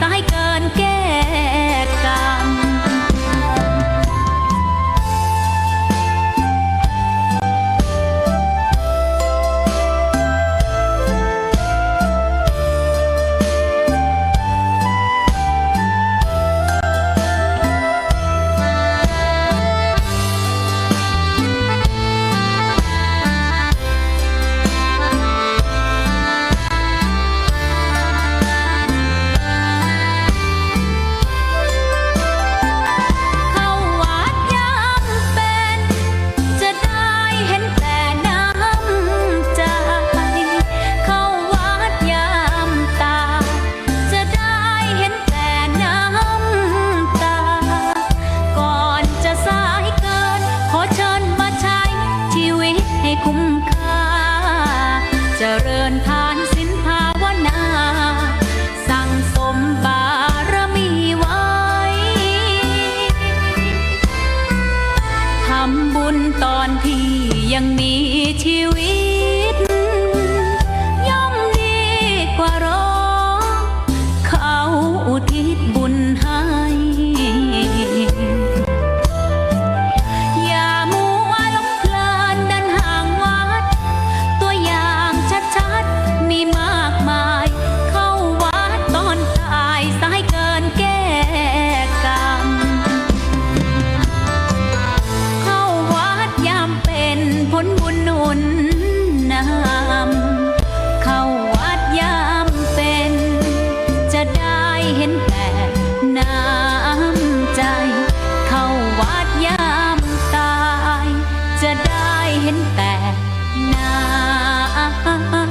สายเกินแก้กรรมยังมีชีวิตย่อมดีกว่ารอเขาอุทิศบุญให้อย่ามัวหลงเพลินเดินห่างวัดตัวอย่างชัดๆมีมากมายเข้าวัดตอนตายสายเกินแก้กรรมผลบุญหนุนนำเข้าวัดยามเป็นจะได้เห็นแต่น้ำใจเข้าวัดยามตายจะได้เห็นแต่น้ำตา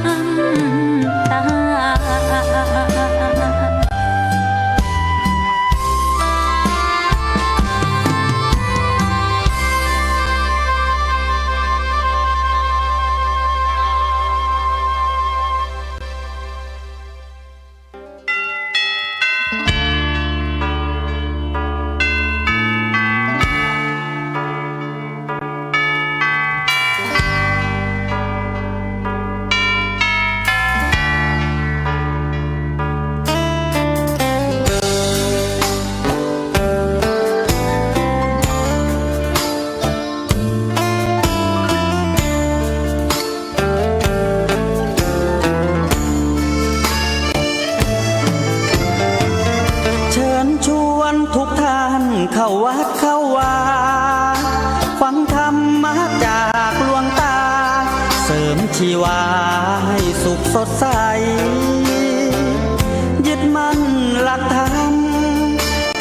ทุกท่านเข้าวัดเข้าวาฟังธรรมะจากหลวงตาเสริมชีวาให้สุขสดใสยึดมั่นหลักธรรม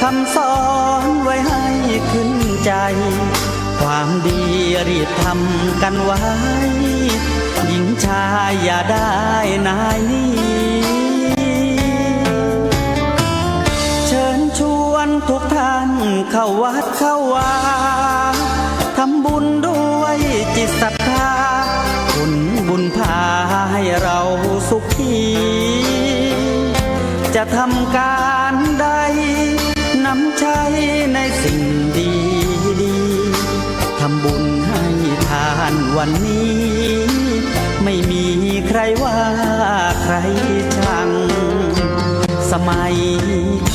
คำสอนไว้ให้ขึ้นใจความดีรีบทำกันไว้หญิงชายอย่าได้นายนี้ทุกท่านเข้าวัดเข้าวาทำบุญด้วยจิตศรัทธาคุณบุญพาให้เราสุขีจะทำการใดนำใช้ในสิ่งดีดีทำบุญให้ทานวันนี้ไม่มีใครว่าใครชังสมัย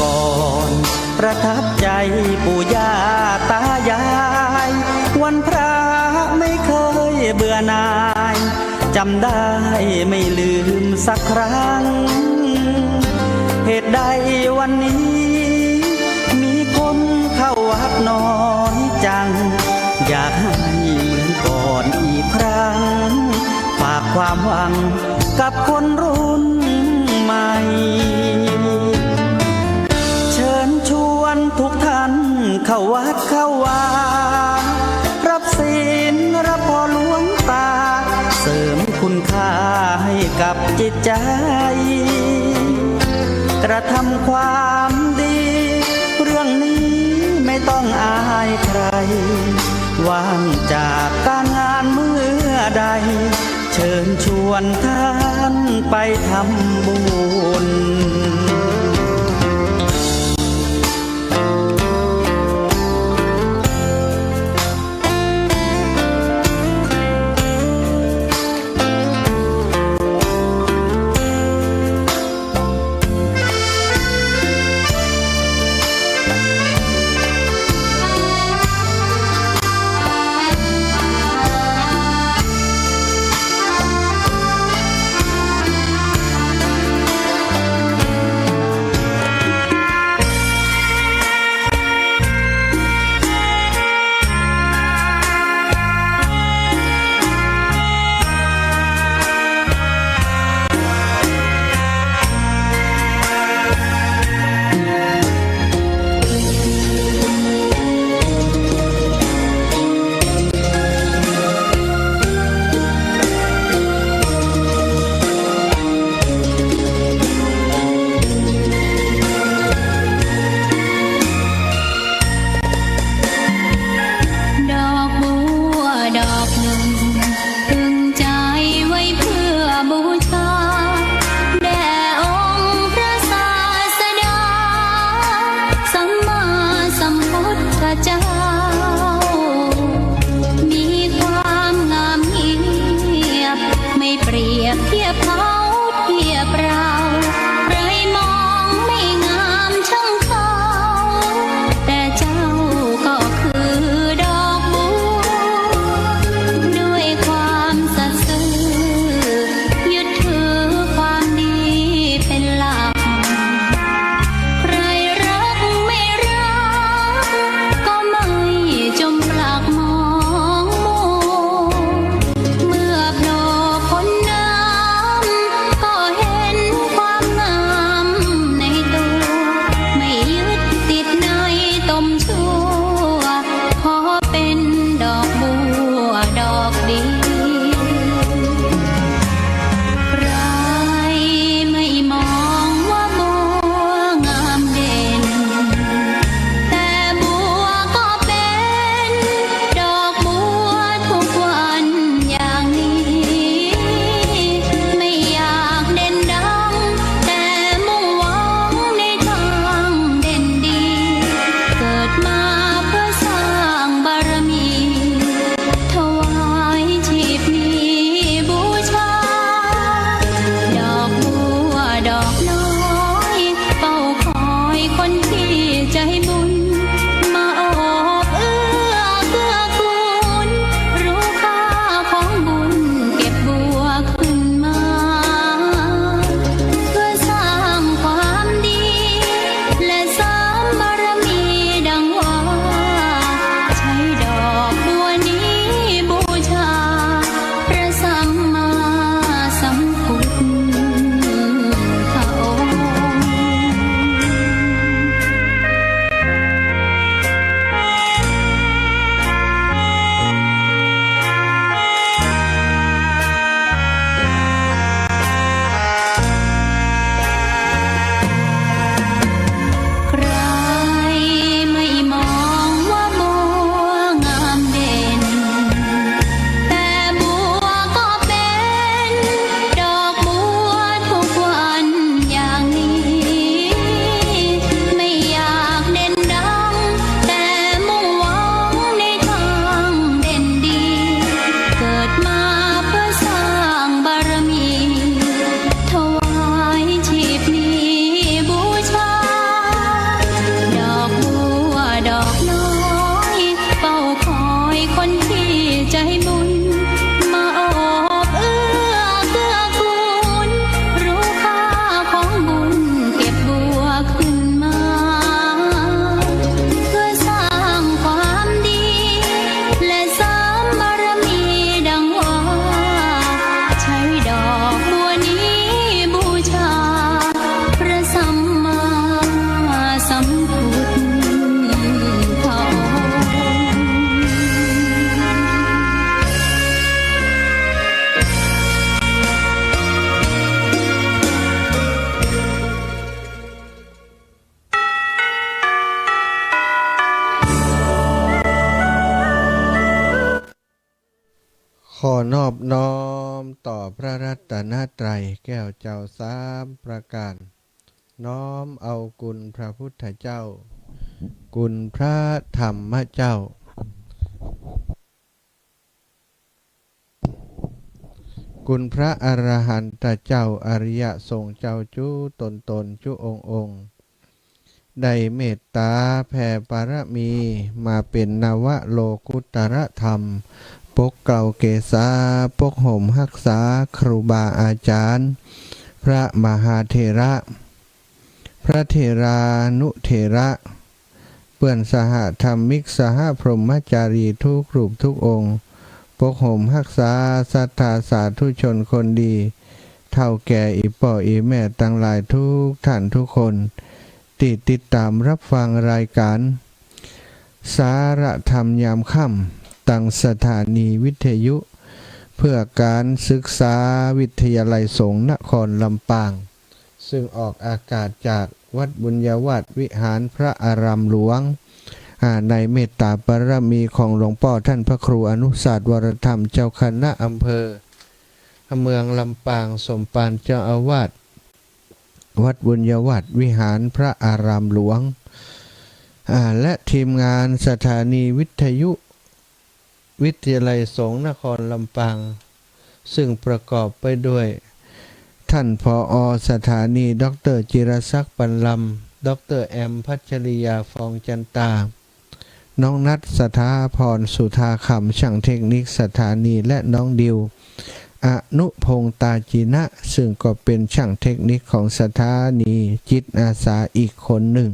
ก่อนประทับใจปู่ย่าตายายวันพระไม่เคยเบื่อหน่ายจำได้ไม่ลืมสักครั้งเหตุใดวันนี้มีคนเข้าวัดน้อยจังอยากให้เหมือนก่อนอีกครั้งฝากความหวังกับคนรุ่นใหม่ทุกท่านเข้าวัดเข้าวารับศีลรับพรหลวงตาเสริมคุณค่าให้กับจิตใจกระทำความดีเรื่องนี้ไม่ต้องอายใครว่างจากการงานเมื่อใดเชิญชวนท่านไปทำบุญ อนอบน้อมต่อพระรัตนตรัยแก้วเจ้าสามประการน้อมเอาคุณพระพุทธเจ้าคุณพระธรรมเจ้าคุณพระอรหันตเจ้าอริยสงฆ์เจ้าจุตนจุองค์ได้เมตตาแผ่ปารมีมาเป็นนวโลกุตรธรรมปกเกล่าเกษาปกห่มรักษาครูบาอาจารย์พระมหาเถระพระเถรานุเถระเปื่อนสหธรรมิกสหพรหมจารีทุกรูปทุกองค์ปกห่มรักษาศรัทธาสาธุชนคนดีเท่าแก่อีป่ออีแม่ตั้งหลายทุกท่านทุกคนติดตามรับฟังรายการสารธรรมยามค่ำตั้งสถานีวิทยุเพื่อการศึกษาวิทยาลัยสงฆ์นครลำปางซึ่งออกอากาศจากวัดบุญญาวาสวิหารพระอารามหลวงในเมตตาบารมีของหลวงพ่อท่านพระครูอนุสาสวรธรรมเจ้าคณะอำเภอเมืองลำปางสมปานเจ้าอาวาสวัดบุญญาวาสวิหารพระอารามหลวงและทีมงานสถานีวิทยุวิทยาลัยสงฆ์นครลำปางซึ่งประกอบไปด้วยท่านผอ.สถานีดร.จิรศักดิ์ปันลำดร.แอมพัชริยาฟองจันตาน้องนัทสถาพรสุธาคำช่างเทคนิคสถานีและน้องดิวอนุพงษ์ตาจีนะซึ่งก็เป็นช่างเทคนิคของสถานีจิตอาสาอีกคนหนึ่ง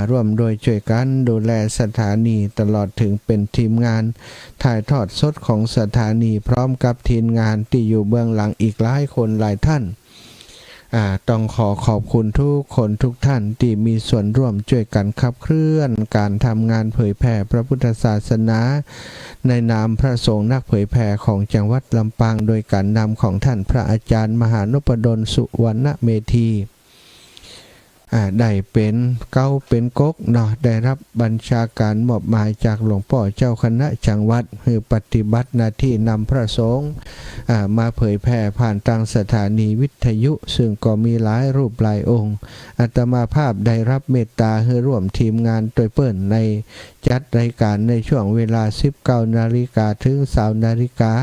ร่วมโดยช่วยกันดูแลสถานีตลอดถึงเป็นทีมงานถ่ายทอดสดของสถานีพร้อมกับทีมงานที่อยู่เบื้องหลังอีกหลายคนหลายท่านต้องขอบคุณทุกคนทุกท่านที่มีส่วนร่วมช่วยกันขับเคลื่อนการทำงานเผยแผ่พระพุทธศาสนาในนามพระสงฆ์นักเผยแผ่ของจังหวัดลำปางโดยการนำของท่านพระอาจารย์มหานพดลสุวรรณเมธีได้เป็นเป็นก๊กเนาะได้รับบัญชาการมอบหมายจากหลวงพ่อเจ้าคณะจังหวัดคือปฏิบัติหน้าที่นำพระสงฆ์มาเผยแผ่ผ่านทางสถานีวิทยุซึ่งก็มีหลายรูปหลายองค์อาตมาภาพได้รับเมตตาให้ร่วมทีมงานโดยเปิ้นในจัดรายการในช่วงเวลา 19 นาฬิกาถึง 20 นาฬิกา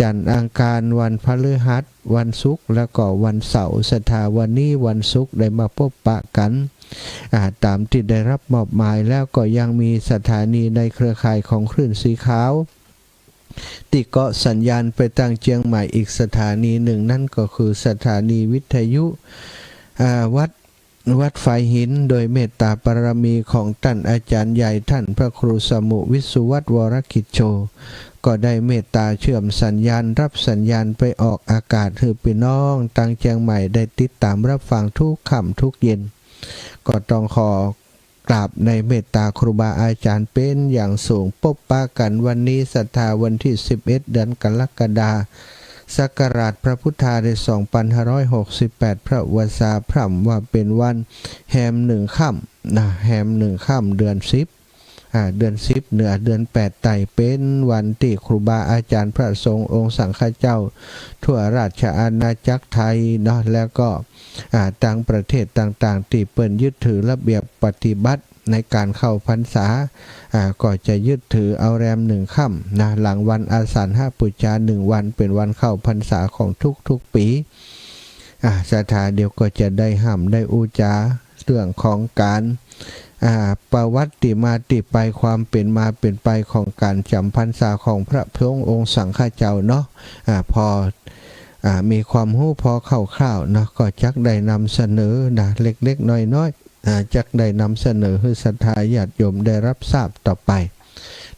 จันทร์อังคารวันพฤหัสวันศุกร์แล้วก็วันเสาร์สถาวันนี้วันศุกร์ได้มาพบปะกันตามที่ได้รับมอบหมายแล้วก็ยังมีสถานีในเครือข่ายของคลื่นสีขาวที่เกาะสัญญาณไปตั้งเชียงใหม่อีกสถานีหนึ่งนั่นก็คือสถานีวิทยุวัดไฟหินโดยเมตตาบารมีของท่านอาจารย์ใหญ่ท่านพระครูสมุวิสุวัฒน์วรกิจโชก็ได้เมตตาเชื่อมสัญญาณรับสัญญาณไปออกอากาศให้พี่น้องตั้งเชียงใหม่ได้ติดตามรับฟังทุกค่ำทุกเย็นก็ต้องขอกราบในเมตตาครูบาอาจารย์เป็นอย่างสูงพบปะกันวันนี้ศรัทธาวันที่11เดือนกรกฎาคมศักราชพระพุทธาได้2568พระวสาพร่ำว่าเป็นวันแฮม1ค่ำแฮม1ค่ำเดือน10เดือน10เหนือเดือน8ไต่เป็นวันที่ครูบาอาจารย์พระสงฆ์องค์สังฆเจ้าทั่วราชอาณาจักรไทยเนาะแล้วก็ต่างประเทศต่างๆที่เปิ้นยึดถือระเบียบปฏิบัติในการเข้าพรรษาก็จะยึดถือเอาแรม1ค่ำนะหลังวันอาสาฬหปุจจา1วันเป็นวันเข้าพรรษาของทุกปีสถานเดียวก็จะได้ห้ามได้อุจาเรื่องของการประวัติมาติไปความเป็นมาเป็นไปของการจำพรรษาของพระพุทธองค์สังฆเจ้าเนาะพอมีความรู้พอคร่าวๆเนาะก็จักได้นำเสนอนะเล็กๆน้อยๆจักได้นำเสนอให้ศรัทธาญาติโยมได้รับทราบต่อไป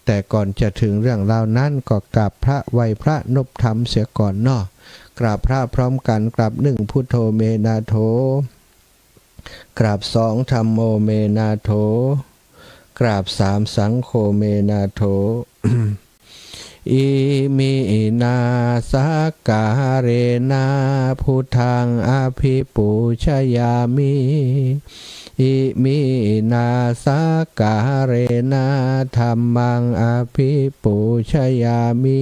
แต่ก่อนจะถึงเรื่องราวนั้นก็กราบพระไหว้พระนบธรรมเสียก่อนเนาะกราบพระพร้อมกันกราบ1พุทโธเมนาโถกราบ2ธัมโมเมนาโถกราบ3สังโฆเมนาโถ อิมินาสักการะนาพุทธังอภิปูชยามิอิมินาสักการะนาธัมมังอภิปูชยามิ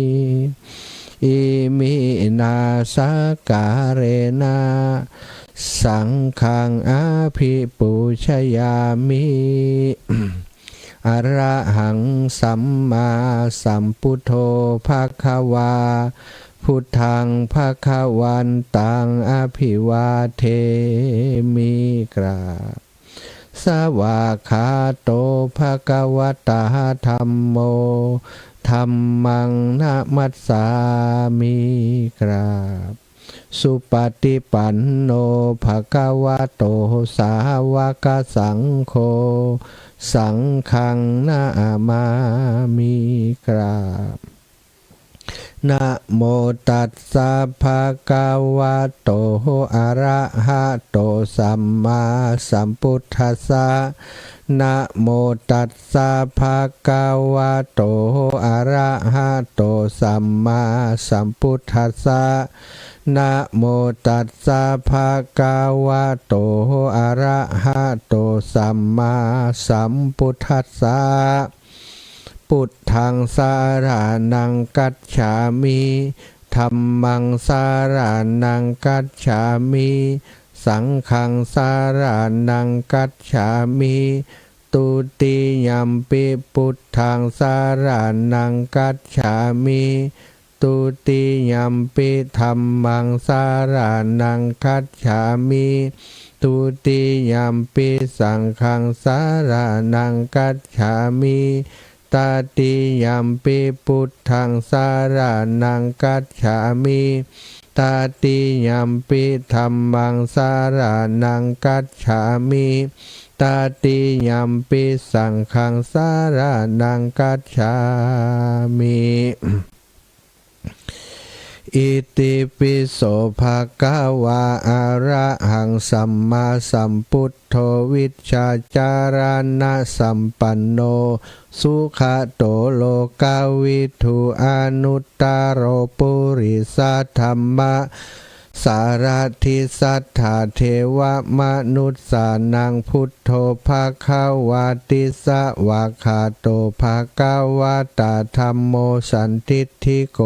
อิมินาสักการะนาสังฆังอภิปูชยามิอะระหังสัมมาสัมพุทโธภคะวาพุทธังภคะวันตังอภิวาเทมิกราบสวากขาโตภคะวตาธัมโมธัมมังนะมัสสามิกราบสุปฏิปันโนภคะวะโตสาวกสังโฆสังฆังนามามิกราบนะโมตัสสะภะคะวะโตอะระหะโตสัมมาสัมพุทธัสสะนะโมตัสสะภะคะวะโตอะระหะโตสัมมาสัมพุทธัสสะนะโมตัสสะภะคะวะโตอะระหะโตสัมมาสัมพุทธัสสะพุทธังสารนังกัจฉามิธัมมังสารนังกัจฉามิสังฆังสารนังกัจฉามิตุติยัมปิพุทธังสารนังกัจฉามิตุติยัมปิธัมมังสารนังกัจฉามิตุติยัมปิสังฆังสารนังกัจฉามิตติยัมปิพุทธังสารนังกัจฉามิตติยัมปิธัมมังสารนังกัจฉามิตติยัมปิสังฆังสารนังกัจฉามิอิติปิโสภะคะวะอะระหังสัมมาสัมพุทโธวิชชาจารณะสัมปันโนสุขโตโลกาวิทูอนุตตโรปุริสัทธัมมะสารทิสัทธาเทวมนุษสานังพุทโธภะคะวะติสวะคาโตภะคะวะตาธัมโมสันทิฏฐิโก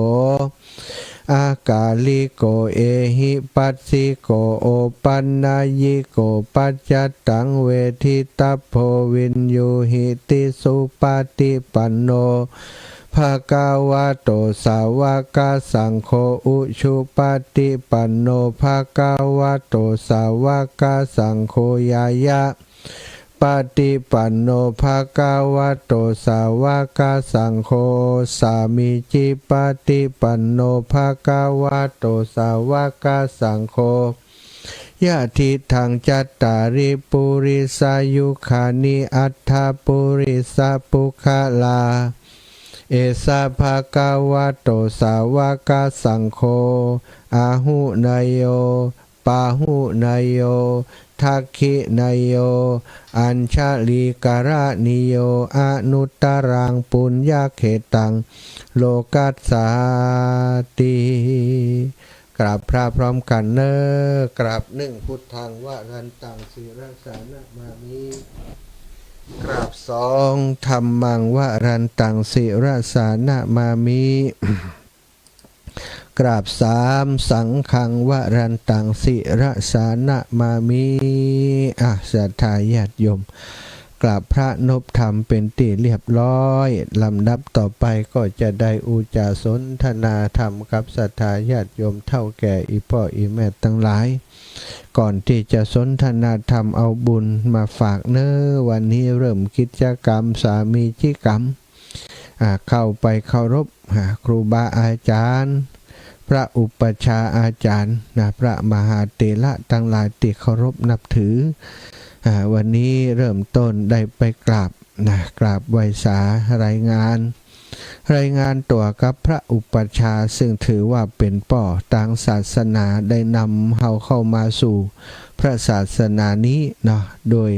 อากาลิโกเอหิปัสสิโกโอปันนายิโกปัจจตังเวทิตาโพวินยูหิติสุปฏิปันโนภะคะวะโตสาวกสังโฆอุชุปฏิปันโนภะคะวะโตสาวกสังโฆยายะปฏิปันโนภะคะวะโตสาวกสังโฆสามิจิปฏิปันโนภะคะวะโตสาวกสังโฆยะทิทังจัตตาริปุริสายุขานิอัตถปุริสปุคลาเอสะภะคะวะโตสาวกสังโฆอาหุนายโยปาหุนายโยทักขินายโยอัญชลีกระนิโยอนุตตรังปุญญาเขตังโลกัสสาติกราบพระพร้อมกันเนอกราบหนึ่งพุทธังวรันตังสิรสานะมามิกราบสองธัมมังวรันตังสิรสานะมามิกราบสามสังฆังวรันตังสิรสานะมามิศรัทธาญาติโยมกราบพระนพธรรมเป็นที่เรียบร้อยลำดับต่อไปก็จะได้อุจาสนทนาธรรมกับศรัทธาญาติโยมเท่าแก่อีพ่ออีแม่ทั้งหลายก่อนที่จะสนทนาธรรมเอาบุญมาฝากเน้อวันนี้เริ่มกิจกรรมสามีจิกรรมเข้าไปเคารพครูบาอาจารย์พระอุปชาอาจารย์พระมหาเถระทั้งหลายที่เคารพนับถือวันนี้เริ่มต้นได้ไปกราบไหว้สารายงาน รายงานตัวกับพระอุปัชฌาย์ซึ่งถือว่าเป็นป่อต่างศาสนาได้นำเฮาเข้ามาสู่พระศาสนานี้เนาะโดย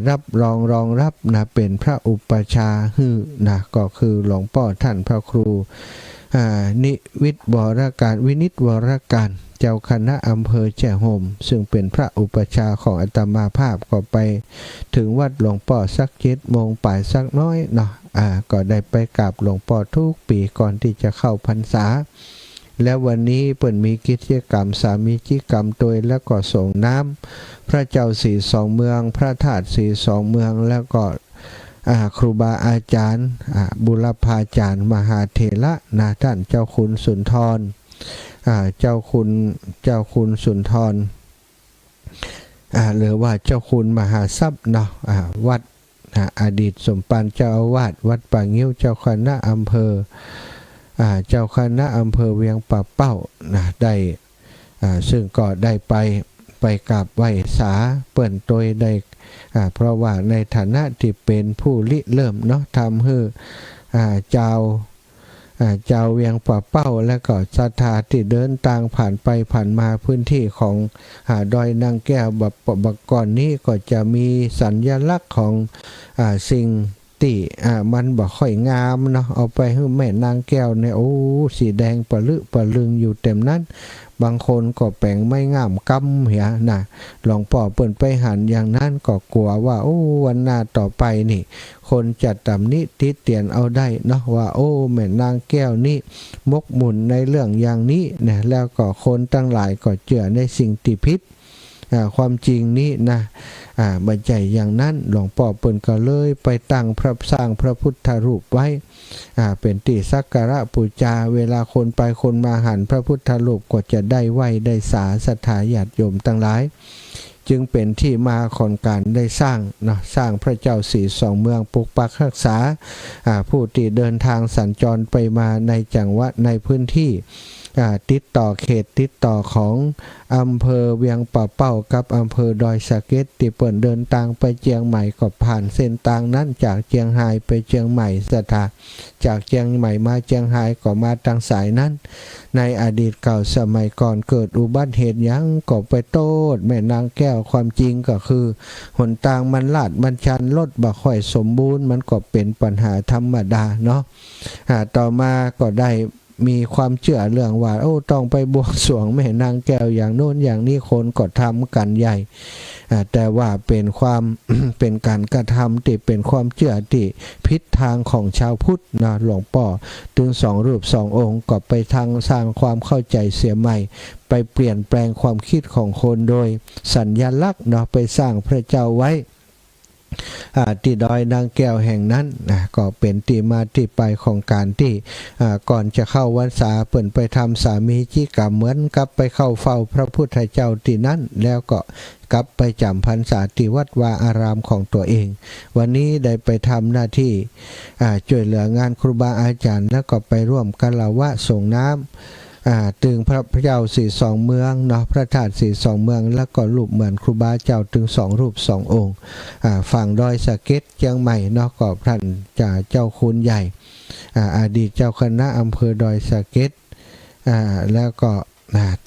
รับรองรับนะเป็นพระอุปัชฌาย์นะก็คือหลวงพ่อท่านพระครูนิวิทย์วรการวินิจวรการเจ้าคณะอำเภอแจ้ห่มซึ่งเป็นพระอุปัชฌาย์ของอาตมาภาพก็ไปถึงวัดหลวงพ่อสัก7 โมงป่ายสักน้อยเนาะก็ได้ไปกราบหลวงพ่อทุกปีก่อนที่จะเข้าพรรษาและวันนี้เปิ่นมีกิจกรรมสามีจิกรรมตัวแล้วก็ส่งน้ำพระเจ้าสีสองเมืองพระธาตุสีสองเมืองแล้วก็ครูบาอาจารย์บุรพาจารย์มหาเถระนะท่านเจ้าคุณสุนทรเจ้าคุณสุนทรหรือว่าเจ้าคุณมหาทรัพย์เนาะวัดอดีตสมปันเจ้าอาวาสวัดป่างิ้วเจ้าคณะอำเภอเจ้าคณะอำเภอเวียงป่าเป้านะได้ซึ่งก็ได้ไปกราบไหว้สาเปิ่นโดยได้เพราะว่าในฐานะที่เป็นผู้ริเริ่มเนาะทำให้เจ้าเวียงป่าเป้าและก็ศรัทธาที่เดินทางผ่านไปผ่านมาพื้นที่ของดอยนางแก้วบักก่อนนี้ก็จะมีสัญลักษณ์ของสิ่งที่มันบ่ค่อยงามเนาะเอาไปให้แม่นางแก้วเนี่ยโอ้สีแดงปะลึปะลึงอยู่เต็มนั้นบางคนก็แปลงไม่งามกำเหียนะหลวงพ่อเปิ่นไปหันอย่างนั้นก็กลัวว่าโอ้วันหน้าต่อไปนี่คนจัดตำนิติเตียนเอาได้เนาะว่าโอ้แม่นางแก้วนี่มกหมุนในเรื่องอย่างนี้เนี่ยแล้วก็คนตั้งหลายก็เชื่อในสิ่งที่ผิดความจริงนี้นะบัจจัยอย่างนั้นหลวงพ่อเปิ่นก็เลยไปตั้งสร้างพระพุทธรูปไว้เป็นที่สักการะบูชาเวลาคนไปคนมาหันพระพุทธรูปก็จะได้ไหวได้สาศรัทธาญาติโยมทั้งหลายจึงเป็นที่มาของการได้สร้างพระเจ้าสีสองเมืองปกปักรักษาผู้ที่เดินทางสัญจรไปมาในจังหวัดในพื้นที่ติดต่อเขตติดต่อของอำเภอเวียงป่าเป้ากับอำเภอดอยสะเก็ดที่เปิ่นเดินทางไปเชียงใหม่ก็ผ่านเส้นทางนั้นจากเชียงรายไปเชียงใหม่สถาจากเชียงใหม่มาเชียงรายก็มาทางสายนั้นในอดีตเก่าสมัยก่อนเกิดอุบัติเหตุยังก็ไปโทษแม่นางแก้วความจริงก็คือหนทางมันลาดมันชันรถบ่ค่อยสมบูรณ์มันก็เป็นปัญหาธรรมดาเนาะต่อมาก็ได้มีความเชื่อเรื่องว่าโอ้ต้องไปบวงสรวงแม่นางแก้วอย่างโน้นอย่างนี้คนก็ทำกันใหญ่แต่ว่าเป็นความ เป็นการกระทำที่เป็นความเชื่อที่ผิดทางของชาวพุทธนะหลวงพ่อถึง2 รูป 2 องค์ก็ไปทางสร้างความเข้าใจเสียใหม่ไปเปลี่ยนแปลงความคิดของคนโดยสัญลักษณ์เนาะไปสร้างพระเจ้าไว้ที่ดอยนางแก้วแห่งนั้นก็เป็นที่มาที่ไปของการที่ก่อนจะเข้าพรรษาเปิ่นไปทำสามีจิกรรมเหมือนกับไปเข้าเฝ้าพระพุทธเจ้าที่นั้นแล้วก็กลับไปจำพรรษาที่วัดวาอารามของตัวเองวันนี้ได้ไปทำหน้าที่ช่วยเหลืองานครูบาอาจารย์แล้วก็ไปร่วมกันละวะส่งน้ำตึงพระเจ้าสีสองเมืองเนาะพระธาตุสีสองเมืองแล้วก็รูปเหมือนครูบาเจ้าถึง2 รูป 2 องค์ฝั่งดอยสะเก็ดเชียงใหม่เนาะก็ท่านเจ้าคุณใหญ่อดีตเจ้าคณะอำเภอดอยสะเก็ดแล้วก็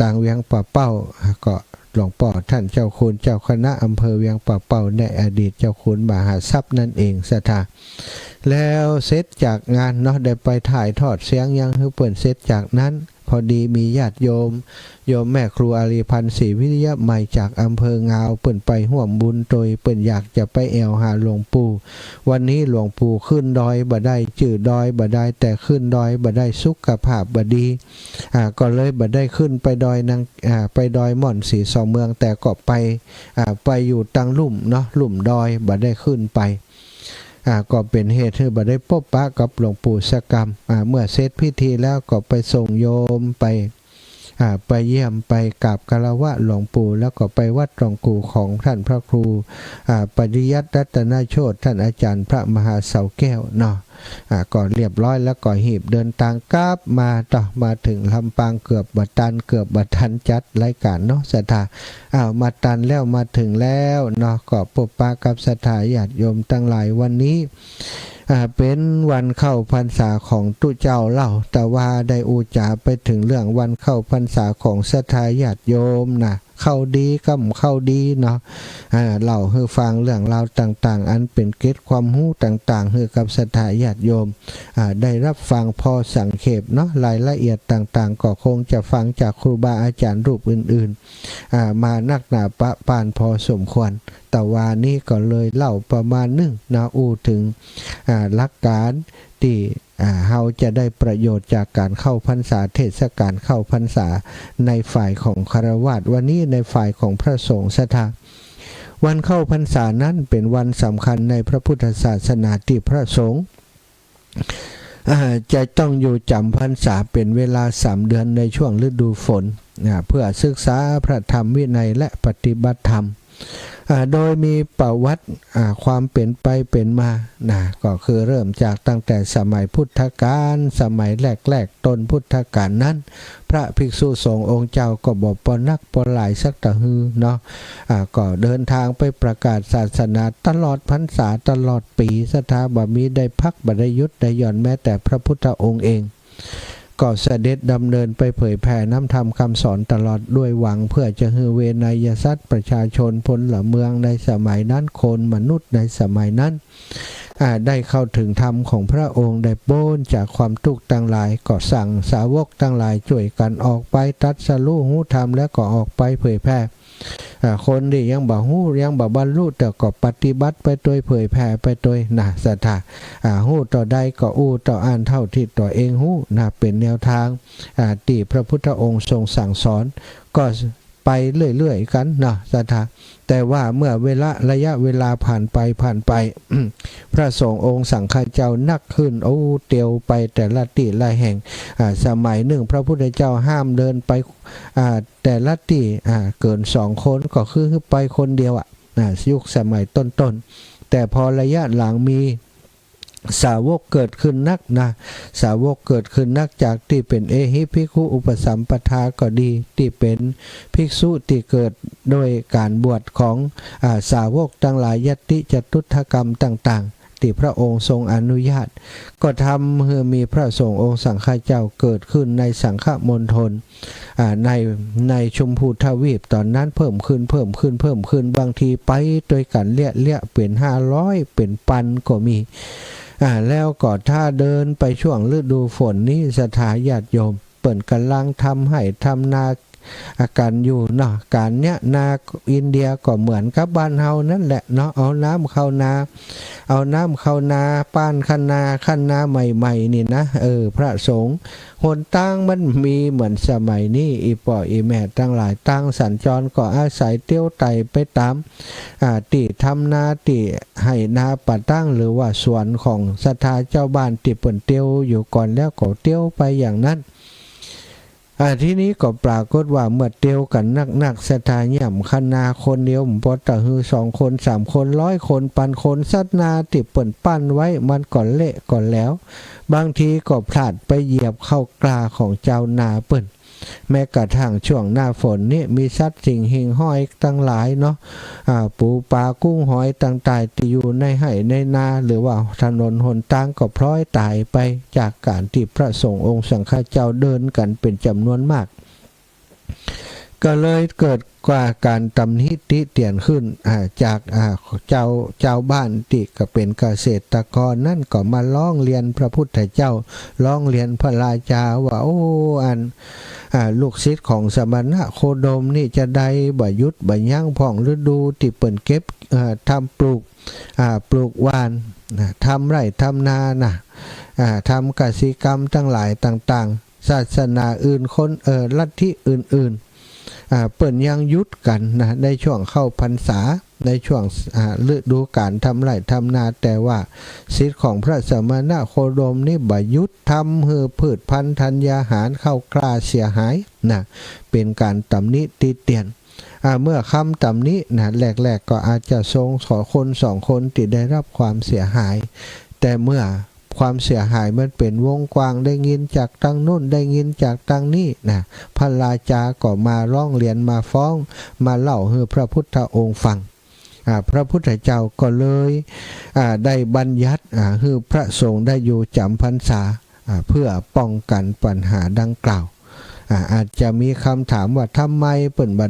ต่างเวียงป่าเป้าก็หลวงพ่อท่านเจ้าคุณเจ้าคณะอำเภอเวียงป่าเป้าในอดีตเจ้าคุณมหาทรัพย์นั่นเองสถาแล้วเสร็จจากงานเนาะได้ไปถ่ายทอดเสียงยังให้เปิดเสร็จจากนั้นพอดีมีญาติโยมแม่ครูอารีพันธ์ศรีวิริยะใหม่จากอำเภองาวเปิ่นไปห่วมบุญโดยเปิ่นอยากจะไปแอวหาหลวงปู่วันนี้หลวงปู่ขึ้นดอยบ่ได้จื่อดอยบ่ได้แต่ขึ้นดอยบ่ได้สุขภาพบ่ดีก็เลยบ่ได้ขึ้นไปดอยนางไปดอยม่อนสีสองเมืองแต่ก็ไปอยู่ตังลุ่มเนาะลุ่มดอยบ่ได้ขึ้นไปก็เป็นเหตุให้บ่ได้พบปะกับหลวงปู่สกรรมเมื่อเสร็จพิธีแล้วก็ไปส่งโยมไปเยี่ยมไปกราบคารวะหลวงปู่แล้วก็ไปวัดหลวงปู่ของท่านพระครูปริยัติรัตนโชติท่านอาจารย์พระมหาเสาแก้วเนาะก่อนเรียบร้อยแล้วก็หีบเดินทางกลับมาถึงลำปางเกือบบัดทันจัดรายการเนาะสถามาตันแล้วมาถึงแล้วเนาะก็พบปะกับสถาญาติโยมทั้งหลายวันนี้ เป็นวันเข้าพรรษาของตุเจ้าเล่าแต่ว่าได้อูจาไปถึงเรื่องวันเข้าพรรษาของศรัทธาญาติโยมนะเข้าดีก็เข้าดีเนาะเล่าให้ฟังเรื่องราวต่างๆอันเป็นเกร็ดความรู้ต่างๆให้กับศรัทธาญาติโยมได้รับฟังพอสังเขปเนาะรายละเอียดต่างๆก็คงจะฟังจากครูบาอาจารย์รูปอื่นๆมานักหนาปะปานพอสมควรแต่ว่านี่ก็เลยเล่าประมาณนึงนะอู้ถึงหลักการที่เราจะได้ประโยชน์จากการเข้าพรรษาเทศกาลเข้าพรรษาในฝ่ายของฆราวาสวันนี้ในฝ่ายของพระสงฆ์ศรัทธาวันเข้าพรรษานั้นเป็นวันสำคัญในพระพุทธศาสนาที่พระสงฆ์จะต้องอยู่จำพรรษาเป็นเวลา3 เดือนในช่วงฤดูฝนเพื่อศึกษาพระธรรมวินัยและปฏิบัติธรรมโดยมีประวัติความเป็นไปเป็นมาก็คือเริ่มจากตั้งแต่สมัยพุทธกาลสมัยแรกต้นพุทธกาลนั้นพระภิกษุสงฆ์องค์เจ้าก็บอกปนักปหลายสักตะฮือเนาะก็เดินทางไปประกาศศาสนาตลอดพรรษาตลอดปีศรัทธาบ่มีได้พักบ่ได้หยุดได้หย่อนแม้แต่พระพุทธองค์เองก็เสด็จดำเนินไปเผยแผ่น้ำธรรมคำสอนตลอดด้วยหวังเพื่อจะให้เวนยสัตว์ประชาชนพลเมืองในสมัยนั้นคนมนุษย์ในสมัยนั้นได้เข้าถึงธรรมของพระองค์ได้โป้นจากความทุกข์ทั้งหลายก็สั่งสาวกทั้งหลายช่วยกันออกไปตรัสรู้หูธรรมและก็ออกไปเผยแผ่คนที่ยังบ่ฮู้ยังบ่บรรลุแต่ก็ปฏิบัติไปโดยเผยแผ่ไปโดยศรัทธาฮู้ต่อใดก็อู้ต่ออ่านเท่าที่ตัวเองฮู้เป็นแนวทางที่พระพุทธองค์ทรงสั่งสอนก็ไปเรื่อยๆกันศรัทธาแต่ว่าเมื่อระยะเวลาผ่านไป พระสงฆ์องค์สังฆเจ้านักขึ้นเตียวไปแต่ละที่ละแห่งสมัยหนึ่งพระพุทธเจ้าห้ามเดินไปแต่ละที่เกิน2 คนก็คือไปคนเดียวยุคสมัยต้นๆแต่พอระยะหลังมีสาวกเกิดขึ้นนักสาวกเกิดขึ้นนักจากที่เป็นเอหิภิกขุอุปสัมปทาก็ดีที่เป็นภิกษุที่เกิดโดยการบวชของสาวกทั้งหลายยติจตุถกรรมต่างๆที่พระองค์ทรงอนุญาตก็ทำให้มีพระสงฆ์องค์สังฆเจ้าเกิดขึ้นในสังฆมณฑลในชมพูทวีปตอนนั้นเพิ่มขึ้นบางทีไปโดยกันเลี่ยเป็น500เป็นพันก็มีแล้วก็ถ้าเดินไปช่วงฤดูฝนนี้ศรัทธาญาติโยมเปิ่นกำลังทำให้ทำนาการอยู่การเนี้ยนาอินเดียก็เหมือนกับบ้านเฮานั่นแหละเอาน้ำเข้านาป้านคันนาใหม่ๆนี่นะพระสงฆ์หนตั้งมันมีเหมือนสมัยนี้อีป่ออีแม่ตั้งหลายตั้งสัญจรก็อาศัยเตี้ยวไตไปตามติทำนาติให้นาป่าตั้งหรือว่าสวนของศรัทธาเจ้าบ้านติเปิ่นเตี้ยวอยู่ก่อนแล้วก็เตี้ยวไปอย่างนั้นที่นี้ก็ปรากฏว่าเมื่อเตียวกันนักศรัทธาย่ำคณาคนเดียวพอตะฮือ2 คน3 คน100 คนปันคนสัตนาติเปิ่นปั้นไว้มันก่อนเละก่อนแล้วบางทีก็พลาดไปเหยียบเข้ากลาของเจ้านาเปิ่นแม้กระทั่งช่วงหน้าฝนนี่มีสัตว์สิ่งหิ่งห้อยตั้งหลายปูปลากุ้งหอยต่างๆที่อยู่ในไห่ในนาหรือว่าถนนหนทางก็พลอยตายไปจากการที่พระสงฆ์องค์สังฆเจ้าเดินกันเป็นจำนวนมากก็เลยเกิดกว่าการตำหนิติเตียนขึ้นจากเจ้าบ้านที่ก็เป็นเกษตรกรนั่นก็มาร้องเรียนพระพุทธเจ้าร้องเรียนพระราชาว่าลูกศิษย์ของสมณะโคดมนี่จะได้บ่ยุดบ่ยั้งผ่องฤดูที่เปิ่นเก็บทำปลูกหวานทำไร่ทำนาทำกสิกรรมทั้งหลายต่างๆศาสนาอื่นคนลัทธิอื่นๆเปิ่นยังยุดกันในช่วงเข้าพรรษาในช่วงฤดูกาลทำไร่ทำนาแต่ว่าศิษย์ของพระสมณะโคดมนี่บ่ยุดทำให้พืชพันธุ์ธัญญาหารเข้ากล้าเสียหายเป็นการตำหนิติเตียนเมื่อคำตำหนิแรกๆก็อาจจะทรงขอคน2 คนที่ได้รับความเสียหายแต่เมื่อความเสียหายมันเป็นวงกว้างได้ยินจากทางโน้นได้ยินจากทางนี้พระราชาก็มาร้องเรียนมาฟ้องมาเล่าให้พระพุทธองค์ฟังพระพุทธเจ้าก็เลย ได้บัญญัติให้พระสงฆ์ได้อยู่จำพรรษาเพื่อป้องกันปัญหาดังกล่าวอาจจะมีคำถามว่าทำไมเปิ่นบ่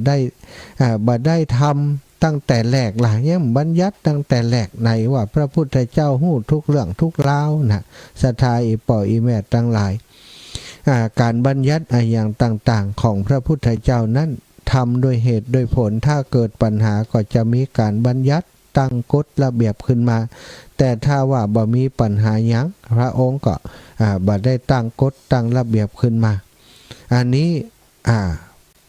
ได้ทำตั้งแต่แรกล่ะยังบัญญัติตั้งแต่แรกในว่าพระพุทธเจ้าฮู้ทุกเรื่องทุกราวนะศรัทธาอีป่ออีแม่ทั้งหลายการบัญญัติอย่างต่างๆของพระพุทธเจ้านั้นทำโดยเหตุโดยผลถ้าเกิดปัญหาก็จะมีการบัญญัติตั้งกฎระเบียบขึ้นมาแต่ถ้าว่าบ่มีปัญหาหยังพระองค์ก็บ่ได้ตั้งกฎตั้งระเบียบขึ้นมาอันนี้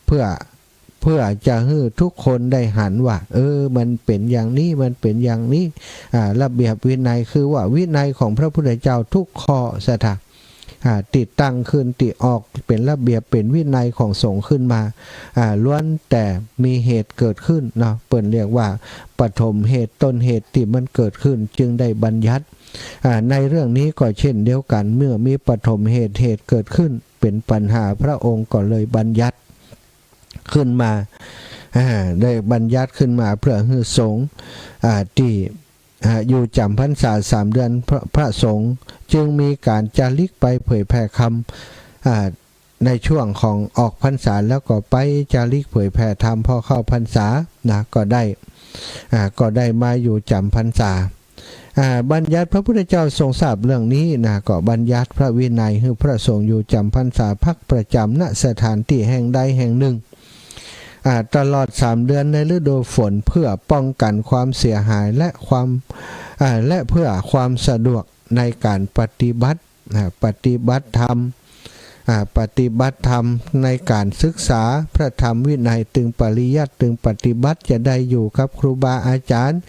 เพื่อจะให้ทุกคนได้หันว่ามันเป็นอย่างนี้มันเป็นอย่างนี้ระเบียบวินัยคือว่าวินัยของพระพุทธเจ้าทุกข้อสถาติดตั้งขึ้นติออกเป็นระเบียบเป็นวินัยของสงฆ์ขึ้นมาล้วนแต่มีเหตุเกิดขึ้นเนาะเปิ่นเรียกว่าปฐมเหตุต้นเหตุที่มันเกิดขึ้นจึงได้บัญญัติในเรื่องนี้ก็เช่นเดียวกันเมื่อมีปฐมเหตุเกิดขึ้นเป็นปัญหาพระองค์ก็เลยบัญญัติขึ้นมาได้บัญญัติขึ้นมาเพื่อให้สงฆ์ที่อยู่จำพรรษา3 เดือนพระสงฆ์จึงมีการจาริกไปเผยแผ่คำในช่วงของออกพรรษาแล้วก็ไปจาริกเผยแผ่ธรรมพอเข้าพรรษาก็ได้มาอยู่จำพรรษาบัญญัติพระพุทธเจ้าทรงทราบเรื่องนี้ก็บัญญัติพระวินัยให้พระสงฆ์อยู่จำพรรษาพักประจำณสถานที่แห่งใดแห่งหนึ่งตลอด3 เดือนในฤดูฝนเพื่อป้องกันความเสียหายและเพื่อความสะดวกในการปฏิบัติธรรมในการศึกษาพระธรรมวินัยตึงปริยัติตึงปฏิบัติจะได้อยู่กับครูบาอาจารย์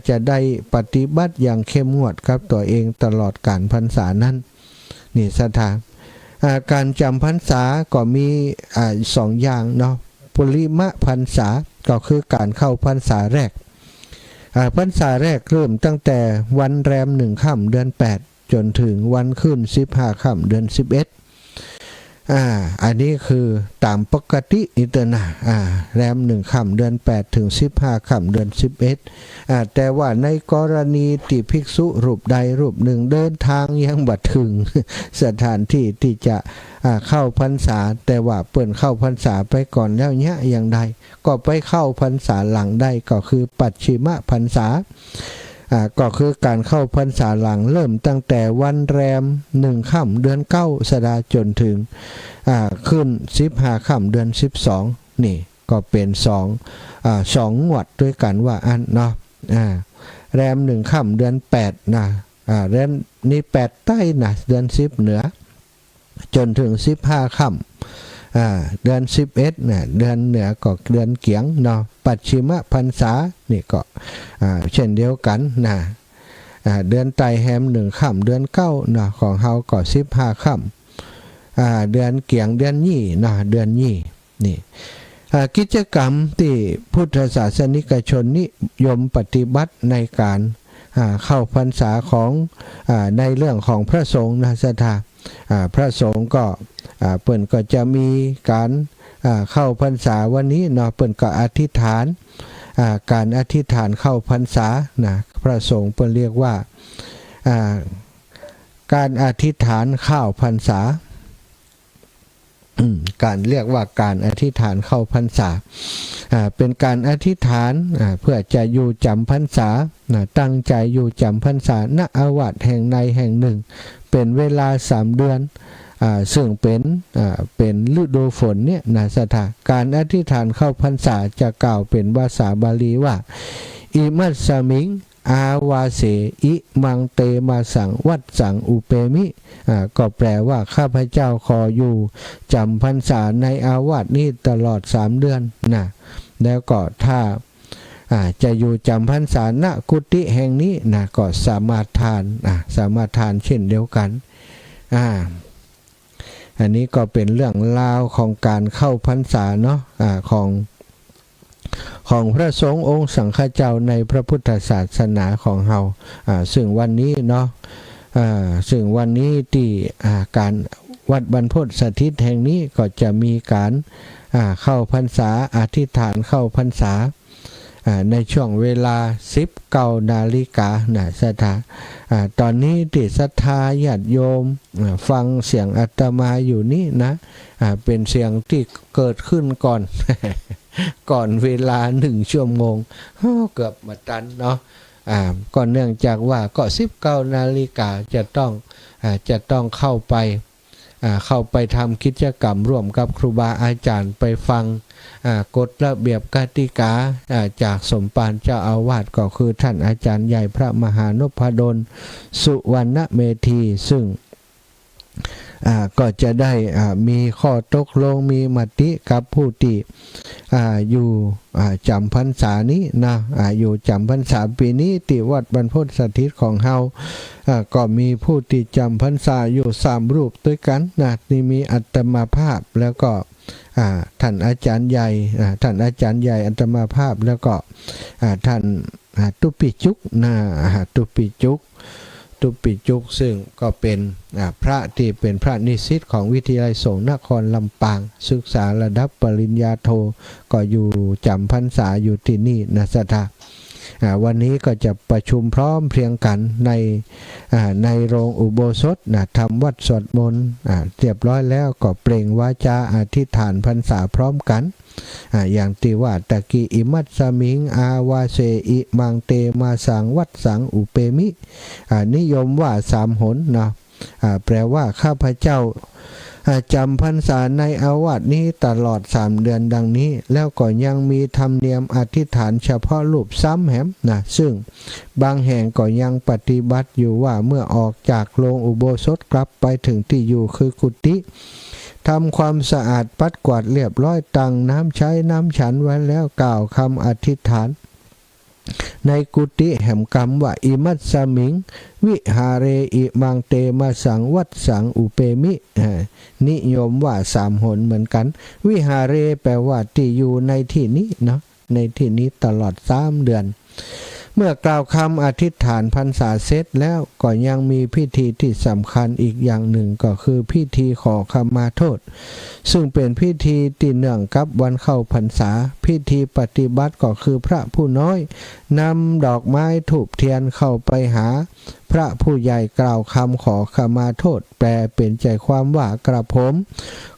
จะได้ปฏิบัติอย่างเข้มงวดกับตัวเองตลอดกาลพรรษานั้นนี่สถานการจำพรรษาก็มี2 อย่างเนาะปุริมะพรรษาก็คือการเข้าพรรษาแรกพรรษาแรกเริ่มตั้งแต่วันแรม1 ค่ำเดือน8จนถึงวันขึ้น15 ค่ำเดือน11อันนี้คือตามปกติอิตนะแรม1 ค่ำเดือน8ถึง15 ค่ำเดือน11แต่ว่าในกรณีที่ภิกษุรูปใดรูปหนึ่งเดินทางยังบ่ถึงสถานที่ที่จะเข้าพรรษาแต่ว่าเปิ่นเข้าพรรษาไปก่อนแล้วเนี่ยอย่างใดก็ไปเข้าพรรษาหลังได้ก็คือปัจฉิมพรรษาก็คือการเข้าพรรษาหลังเริ่มตั้งแต่วันแรม1 ค่ำเดือน9สดาจนถึงขึ้น15 ค่ำเดือน12นี่ก็เป็น2งวดด้วยกันว่าอันเนาะแรม1 ค่ำเดือน8แรมนี่8ใต้เดือน10เหนือจนถึง15 ค่ำเดือน11เดือนเหนือก็เดือนเกียงเนาะปัจฉิมพรรษานี่ก็เช่นเดียวกันเดือนไตรแฮม1 ค่ำเดือน9ของเฮาก็15 ค่ำเดือนเกียงเดือนยี่เดือนยี่นี่กิจกรรมที่พุทธศาสนิกชนนิยมปฏิบัติในการเข้าพรรษาของในเรื่องของพระสงฆ์สถาพระสงฆ์ก็เปิ่นก็จะมีการเข้าพรรษาวันนี้เปิ่นก็อธิษฐานการอธิษฐานเข้าพรรษาพระสงฆ์เปิ่นเรียกว่าการอธิษฐานเข้าพรรษาการเรียกว่าการอธิษฐานเข้าพรรษาเป็นการอธิษฐานเพื่อจะอยู่จำพรรษาตั้งใจอยู่จำพรรษาณอาวาสแห่งใดแห่งหนึ่งเป็นเวลา3 เดือนซึ่งเป็นฤดูฝนเนี่ยสถานการอธิษฐานเข้าพรรษาจะกล่าวเป็นภาษาบาลีว่าอิมัสสมิงอาวาเสอิมังเตมาสังวัดสังอุเปมิก็แปลว่าข้าพเจ้าขออยู่จำพรรษาในอาวาสนี้ตลอด3 เดือนแล้วก็ถ้าจะอยู่จำพรรษาณกุฏิแห่งนี้ก็สามารถทานเช่นเดียวกันอันนี้ก็เป็นเรื่องราวของการเข้าพรรษาเนาะของพระสงฆ์องค์สังฆเจ้าในพระพุทธศาสนาของเฮาซึ่งวันนี้เนาะซึ่งวันนี้ที่การวัดบรรพตสถิตแห่งนี้ก็จะมีการเข้าพรรษาอธิษฐานเข้าพรรษา ในช่วงเวลา19 นาฬิกานะศรัทธาตอนนี้ติศรัทธาญาติโยมฟังเสียงอาตมาอยู่นี่นะเป็นเสียงที่เกิดขึ้นก่อน ก่อนเวลา1 ชั่วโมงเกือบมาตันเนาะก็เนื่องจากว่าก็19 นาฬิกาจะต้องเข้าไปทำกิจกรรมร่วมกับครูบาอาจารย์ไปฟังกฎระเบียบกติกาจากสมภารเจ้าอาวาสก็คือท่านอาจารย์ใหญ่พระมหานพดลสุวรรณเมธีซึ่งก็จะได้มีข้อตกลงมีมติกับผู้ที่อยู่จำพรรษานี้นะอยู่จำพรรษาปีนี้ที่วัดบรรพตสถิตของเฮาก็มีผู้ที่จำพรรษาอยู่3 รูปด้วยกันนะนี่มีอัตมาภาพแล้วก็ท่านอาจารย์ใหญ่อัตมาภาพแล้วก็ท่านตุปิจุกนะตุปิจุกซึ่งก็เป็นพระที่เป็นพระนิสิตของวิทยาลัยสงฆ์นครลำปางศึกษาระดับปริญญาโทก็อยู่จำพรรษาอยู่ที่นี่นะศรัทธาวันนี้ก็จะประชุมพร้อมเพรียงกันในโรงอุโบสถทำวัดสวดมนต์เรียบร้อยแล้วก็เปล่งวาจาอธิษฐานพรรษาพร้อมกันอย่างที่ว่าตะกี้อิมัตสมิงอาวาเสอิมังเตมาสังวัดสังอุเปมินิยมว่า3 หนนะแปลว่าข้าพเจ้าจำพรรษาในอาวาสนี้ตลอด3 เดือนดังนี้แล้วก็ยังมีธรรมเนียมอธิษฐานเฉพาะรูปซ้ำแหมนะซึ่งบางแห่งก็ยังปฏิบัติอยู่ว่าเมื่อออกจากโรงอุโบสถกลับไปถึงที่อยู่คือกุฏิทำความสะอาดปัดกวาดเรียบร้อยตั้งน้ำใช้น้ำฉันไว้แล้วกล่าวคำอธิษฐานในกุฏิแห่งกรรมว่าอิมัตสมิงวิหาเรอิมังเตมาสังวัดสังอุเปมินิยมว่า3 หนเหมือนกันวิหาเรแปลว่าที่อยู่ในที่นี้เนาะในที่นี้ตลอด3 เดือนเมื่อกล่าวคำอธิษฐานพรรษาเสร็จแล้วก็ยังมีพิธีที่สำคัญอีกอย่างหนึ่งก็คือพิธีขอขมาโทษซึ่งเป็นพิธีที่เนื่องกับวันเข้าพรรษาพิธีปฏิบัติก็คือพระผู้น้อยนำดอกไม้ธูปเทียนเข้าไปหาพระผู้ใหญ่กล่าวคำขอขมาโทษแปลเป็นใจความว่ากระผม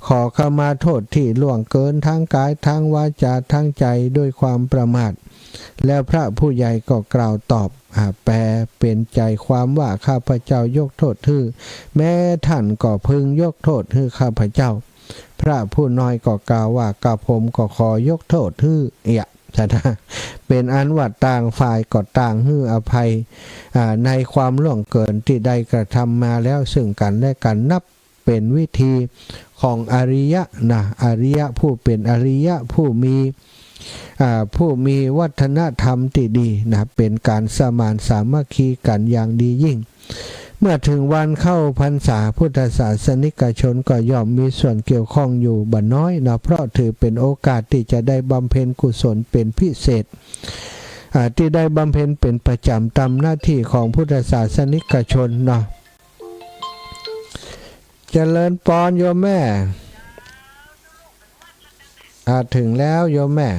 ขอขมาโทษที่ล่วงเกินทั้งกายทั้งวาจาทั้งใจด้วยความประมาทแล้วพระผู้ใหญ่ก็กล่าวตอบแปลเป็นใจความว่าข้าพเจ้ายกโทษให้แม้ท่านก็พึงยกโทษให้ข้าพเจ้าพระผู้น้อยก็กล่าวว่ากระผมก็ขอยกโทษให้เป็นอันว่าต่างฝ่ายก็ต่างให้อภัยในความล่วงเกินที่ได้กระทำมาแล้วซึ่งกันและกันนับเป็นวิธีของอริยะนะอริยะผู้เป็นอริยะผู้มีวัฒนธรรมที่ดีนะเป็นการสมานสามัคคีกันอย่างดียิ่งเมื่อถึงวันเข้าพรรษาพุทธศาสนิกชนก็ย่อมมีส่วนเกี่ยวข้องอยู่บ่น้อยนะเพราะถือเป็นโอกาสที่จะได้บำเพ็ญกุศลเป็นพิเศษที่ได้บำเพ็ญเป็นประจำตามหน้าที่ของพุทธศาสนิกชนเนาะเจริญพรโยมแม่ถึงแล้วโยมแม่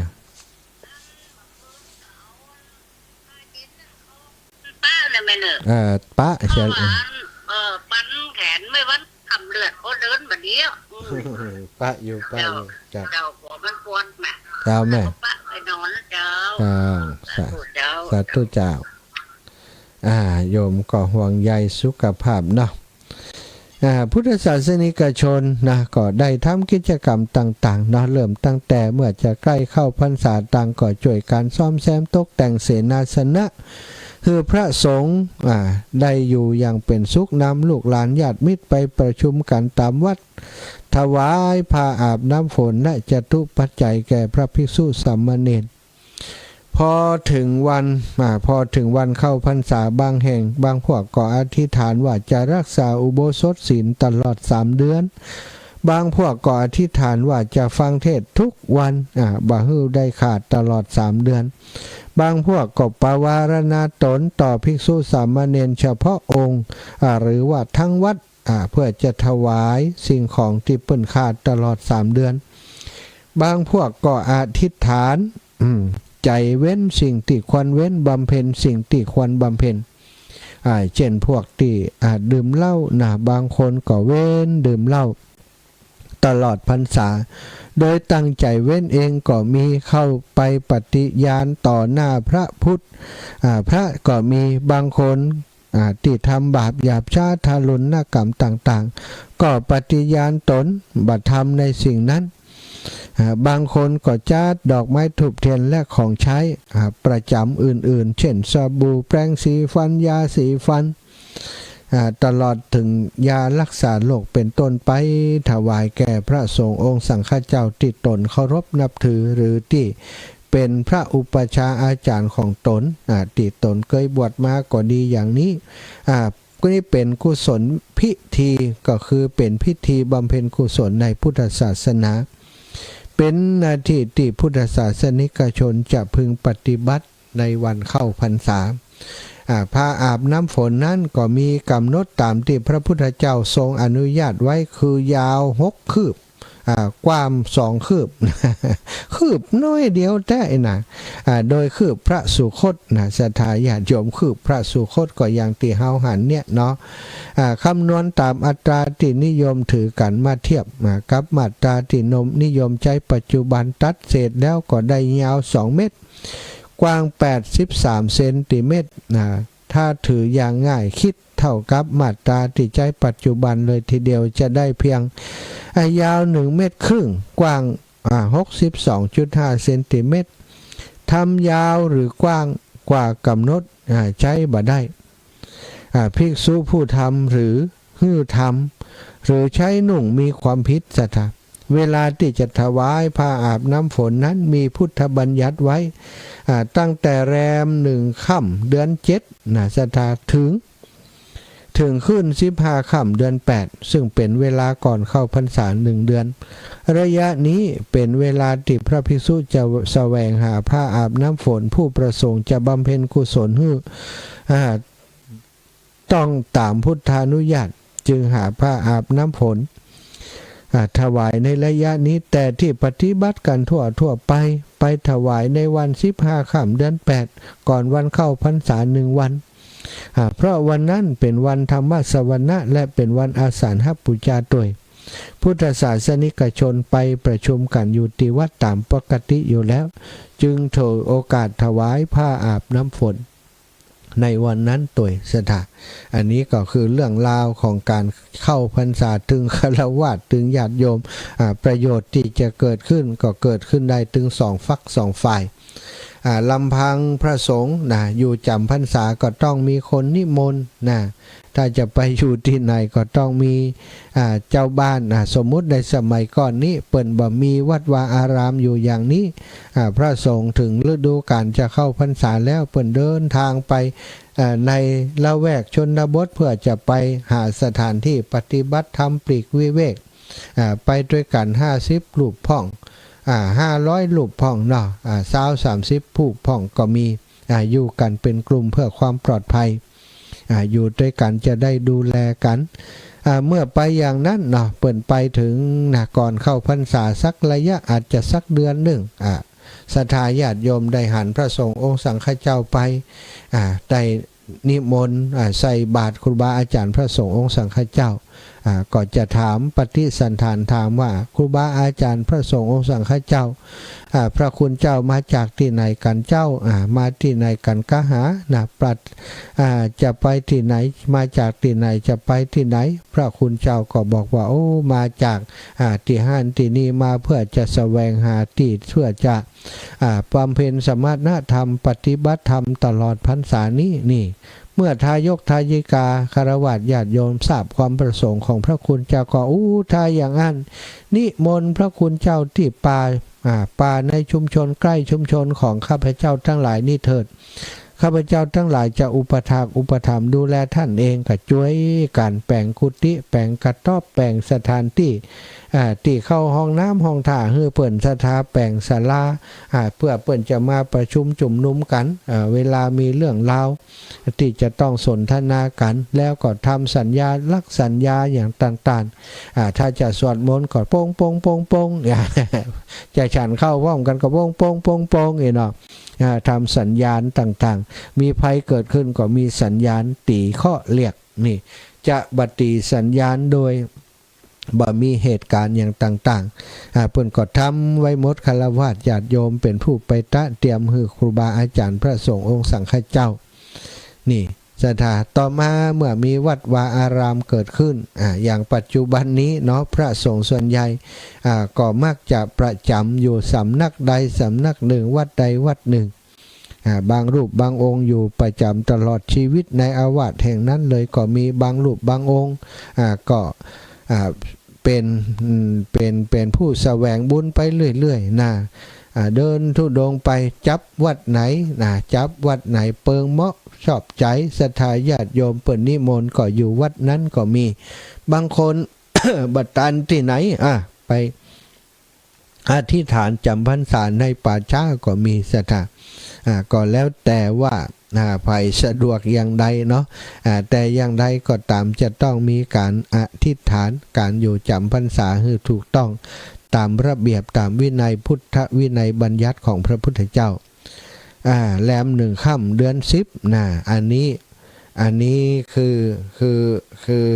ป้าเนี่ยแม่เนอะป้าเชียวปันแขนไม่วันทำเลือดเขาเดินแบบนี้ป้าอยู่เจ้าหัวมันปวดแม่เจ้าแม่ป้าไปนอนเจ้าสาธุเจ้าโยมก็ห่วงใยสุขภาพเนาะพุทธศาสนิกชนนะก็ได้ทำกิจกรรมต่างๆเนาะเริ่มตั้งแต่เมื่อจะใกล้เข้าพรรษาต่างก็ช่วยการซ่อมแซมตกแต่งเสนาสนะคือพระสงฆ์ได้อยู่อย่างเป็นสุขนำลูกหลานญาติมิตรไปประชุมกันตามวัดถวายผ้าอาบน้ำฝนและจตุปัจจัยแก่พระภิกษุสามเณรพอถึงวันเข้าพรรษาบางแห่งบางพวกก็อธิษฐานว่าจะรักษาอุโบสถศีลตลอด3 เดือนบางพวกก็อธิษฐานว่าจะฟังเทศทุกวันบ่ฮื้อได้ขาดตลอด3 เดือนบางพวกก็ปวารณาตนต่อภิกษุสามเณรเฉพาะองค์หรือว่าทั้งวัดเพื่อจะถวายสิ่งของที่เปิ้นขาดตลอด3 เดือนบางพวกก็อธิษฐาน ใจเว้นสิ่งที่ควรเว้นบำเพ็ญสิ่งที่ควรบำเพ็ญเช่นพวกที่ดื่มเหล้าบางคนก็เว้นดื่มเหล้าตลอดพรรษาโดยตั้งใจเว้นเองก็มีเข้าไปปฏิญาณต่อหน้าพระพุทธพระก็มีบางคนที่ทำบาปหยาบช้าทารุณกรรมต่างๆก็ปฏิญาณตนบัตรทำในสิ่งนั้นบางคนก็จัดดอกไม้ธูปเทียนและของใช้ประจำอื่นๆเช่นสบู่แปรงสีฟันยาสีฟันตลอดถึงยารักษาโรคเป็นต้นไปถวายแก่พระสงฆ์องค์สังฆเจ้าที่ตนเคารพนับถือหรือที่เป็นพระอุปชาอาจารย์ของตนที่ตนเคยบวชมาก็ดีอย่างนี้ก็นี่เป็นกุศลพิธีก็คือเป็นพิธีบำเพ็ญกุศลในพุทธศาสนาเป็นหน้าที่ที่พุทธศาสนิกชนจะพึงปฏิบัติในวันเข้าพรรษาผ้าอาบน้ำฝนนั้นก็มีกำหนดตามที่พระพุทธเจ้าทรงอนุญาตไว้คือยาว6 คืบกว้าง2 คืบ คืบน้อยเดียวแต่นะโดยคืบพระสุคตศรัทธาญาติโยมคืบพระสุคตก็อย่างที่เฮาหันเนี่ยเนาะคำนวณตามอัตราที่นิยมถือกันมาเทียบกับมาตราที่นิยมใช้ปัจจุบันตัดเศษแล้วก็ได้ยาว2 เมตรกว้าง83 เซนติเมตรถ้าถืออย่างง่ายคิดเท่ากับมาตราที่ใช้ปัจจุบันเลยทีเดียวจะได้เพียงยาว1 เมตรครึ่งกว้าง62.5 เซนติเมตรทำยาวหรือกว้างกว่ากำหนดใช้บ่ได้ภิกษุผู้ทำหรือหื้อทำหรือใช้นุ่งมีความผิดสัทธาเวลาที่จะถวายผ้าอาบน้ำฝนนั้นมีพุทธบัญญัติไว้ตั้งแต่แรม1 ค่ำเดือน7สัทธาถึงขึ้น15 ค่ำเดือน 8ซึ่งเป็นเวลาก่อนเข้าพรรษา1 เดือนระยะนี้เป็นเวลาที่พระภิกษุจะแสวงหาผ้าอาบน้ำฝนผู้ประสงค์จะบำเพ็ญกุศลต้องตามพุทธานุญาตจึงหาผ้าอาบน้ำฝนถวายในระยะนี้แต่ที่ปฏิบัติกันทั่วไปถวายในวัน15 ค่ำเดือน 8ก่อนวันเข้าพรรษา1 วันเพราะวันนั้นเป็นวันธรรมสวนะและเป็นวันอาสาฬหปูชาด้วยพุทธศาสนิกชนไปประชุมกันอยู่ที่วัดตามปกติอยู่แล้วจึงถือโอกาสถวายผ้าอาบน้ำฝนในวันนั้นตัวสถาอันนี้ก็คือเรื่องราวของการเข้าพรรษาถึงฆราวาสถึงญาติโยมประโยชน์ที่จะเกิดขึ้นก็เกิดขึ้นได้ถึง2 ฝัก 2 ฝ่ายลำพังพระสงฆ์อยู่จำพรรษาก็ต้องมีคนนิมนต์ถ้าจะไปอยู่ที่ไหนก็ต้องมีเจ้าบ้านสมมุติในสมัยก่อนนี้เปิ่นบ่มีวัดวาอารามอยู่อย่างนี้พระสงฆ์ถึงฤดูกาลจะเข้าพรรษาแล้วเปิ่นเดินทางไปในละแวกชนบทเพื่อจะไปหาสถานที่ปฏิบัติธรรมปลีกวิเวกไปด้วยกัน50 รูปพ่อง500 รูปพ่องเนาะ30 ผู้พ่องก็มีอยู่กันเป็นกลุ่มเพื่อความปลอดภัยอยู่ด้วยกันจะได้ดูแลกันเมื่อไปอย่างนั้นเนาะเปิ่นไปถึงก่อนเข้าพรรษาสักระยะอาจจะสักเดือนหนึ่งศรัทธาญาติโยมได้หันพระสงฆ์องค์สังฆเจ้าไปได้นิมนต์ใส่บาตรครูบาอาจารย์พระสงฆ์องค์สังฆเจ้าก็จะถามปฏิสันถานถามว่าครูบาอาจารย์พระสงฆ์องค์สังฆเจ้าพระคุณเจ้ามาจากที่ไหนกันเจ้ามาที่ไหนกันกะหาจะไปที่ไหนมาจากที่ไหนจะไปที่ไหนพระคุณเจ้าก็บอกว่าโอ้มาจากที่ห้านที่นี่มาเพื่อจะแสวงหาที่เพื่อจะบำเพ็ญสมณธรรมปฏิบัติธรรมตลอดพรรษานี้นี่เมื่อทายกทายิกาคฤหัสถ์ญาติโยมทราบความประสงค์ของพระคุณเจ้าก็ถ้าอย่างนั้นนิมนต์พระคุณเจ้าที่ป่าในชุมชนใกล้ชุมชนของข้าพเจ้าทั้งหลายนี่เถิดข้าพเจ้าทั้งหลายจะอุปถากอุปถัมภ์ดูแลท่านเองกับช่วยการแปลงกุฏิแปลงกระต๊อบแปลงสถานที่ที่เข้าห้องน้ำห้องท่าเพื่อเปิ่นสถาแปลงศาลาเพื่อเปิ่นจะมาประชุมจุ่มนุมกันเวลามีเรื่องราวที่จะต้องสนทนากันแล้วก็ทำสัญญาลักสัญญาอย่างต่างๆถ้าจะสวดมนต์ก็โป้งจะฉันเข้าพร้อมกันก็โป้งเนาะ ทำสัญญาณต่างๆมีภัยเกิดขึ้นก็มีสัญญาณตีข้อเรียกนี่จะบัติสัญญาณโดยบ่มีเหตุการณ์อย่างต่างๆเพิ่นก็ทำไว้หมดฆราวาสญาติโยมเป็นผู้ไปตะเตรียมฮือครูบาอาจารย์พระสงฆ์องค์สังฆเจ้านี่สถาต่อมาเมื่อมีวัดวาอารามเกิดขึ้นอย่างปัจจุบันนี้เนาะพระสงฆ์ส่วนใหญ่ก็มักจะประจำอยู่สำนักใดสำนักหนึ่งวัดใดวัดหนึ่งบางรูปบางองค์อยู่ประจำตลอดชีวิตในอาวาสแห่งนั้นเลยก็มีบางรูปบางองค์ก็เป็นผู้แสวงบุญไปเรื่อยๆนะเดินทุดงไปจับวัดไหนจับวัดไหนเปิงเหมาะชอบใจศรัทธาญาติโยมเปิดนิมนต์ก็อยู่วัดนั้นก็มีบางคน บัดตันที่ไหนไปอธิษฐานจำพรรษาในป่าช้าก็มีศรัทธาก็แล้วแต่ว่าใครสะดวกอย่างใดเนาะแต่อย่างใดก็ตามจะต้องมีการอธิษฐานการอยู่จำพรรษาให้ถูกต้องตามระเบียบตามวินัยพุทธวินัยบัญญัติของพระพุทธเจ้าแรม1 ค่ำเดือน10อันนี้คือ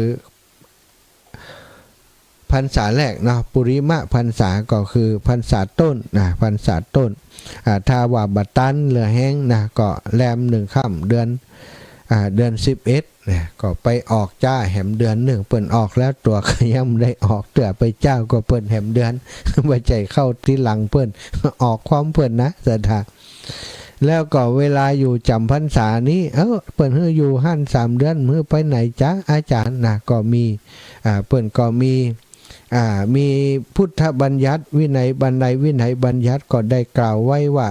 พรรษาแรกเนาะปุริมะพรรษาก็คือพรรษาต้นพรรษาต้นถ้าว่าบัดตันเหลือแห้งก็แรม1 ค่ำเดือน11ก็ไปออกจ้าแหมเดือน1เปิ่นออกแล้วตัวขย่ำได้ออกเตือไปเจ้าก็เปิ่นแหมเดือนไว้ใจเข้าที่หลังเปิ่นออกความเปิ่นนะศรัทธาแล้วก็เวลาอยู่จำพรรษานี้เปิ่นอยู่หั่น3 เดือนมือไปไหนจ้าอาจารย์ก็มีเปิ่นก็มีพุทธบัญญัติวินัยบัญญัติก็ได้กล่าวไว้ว่า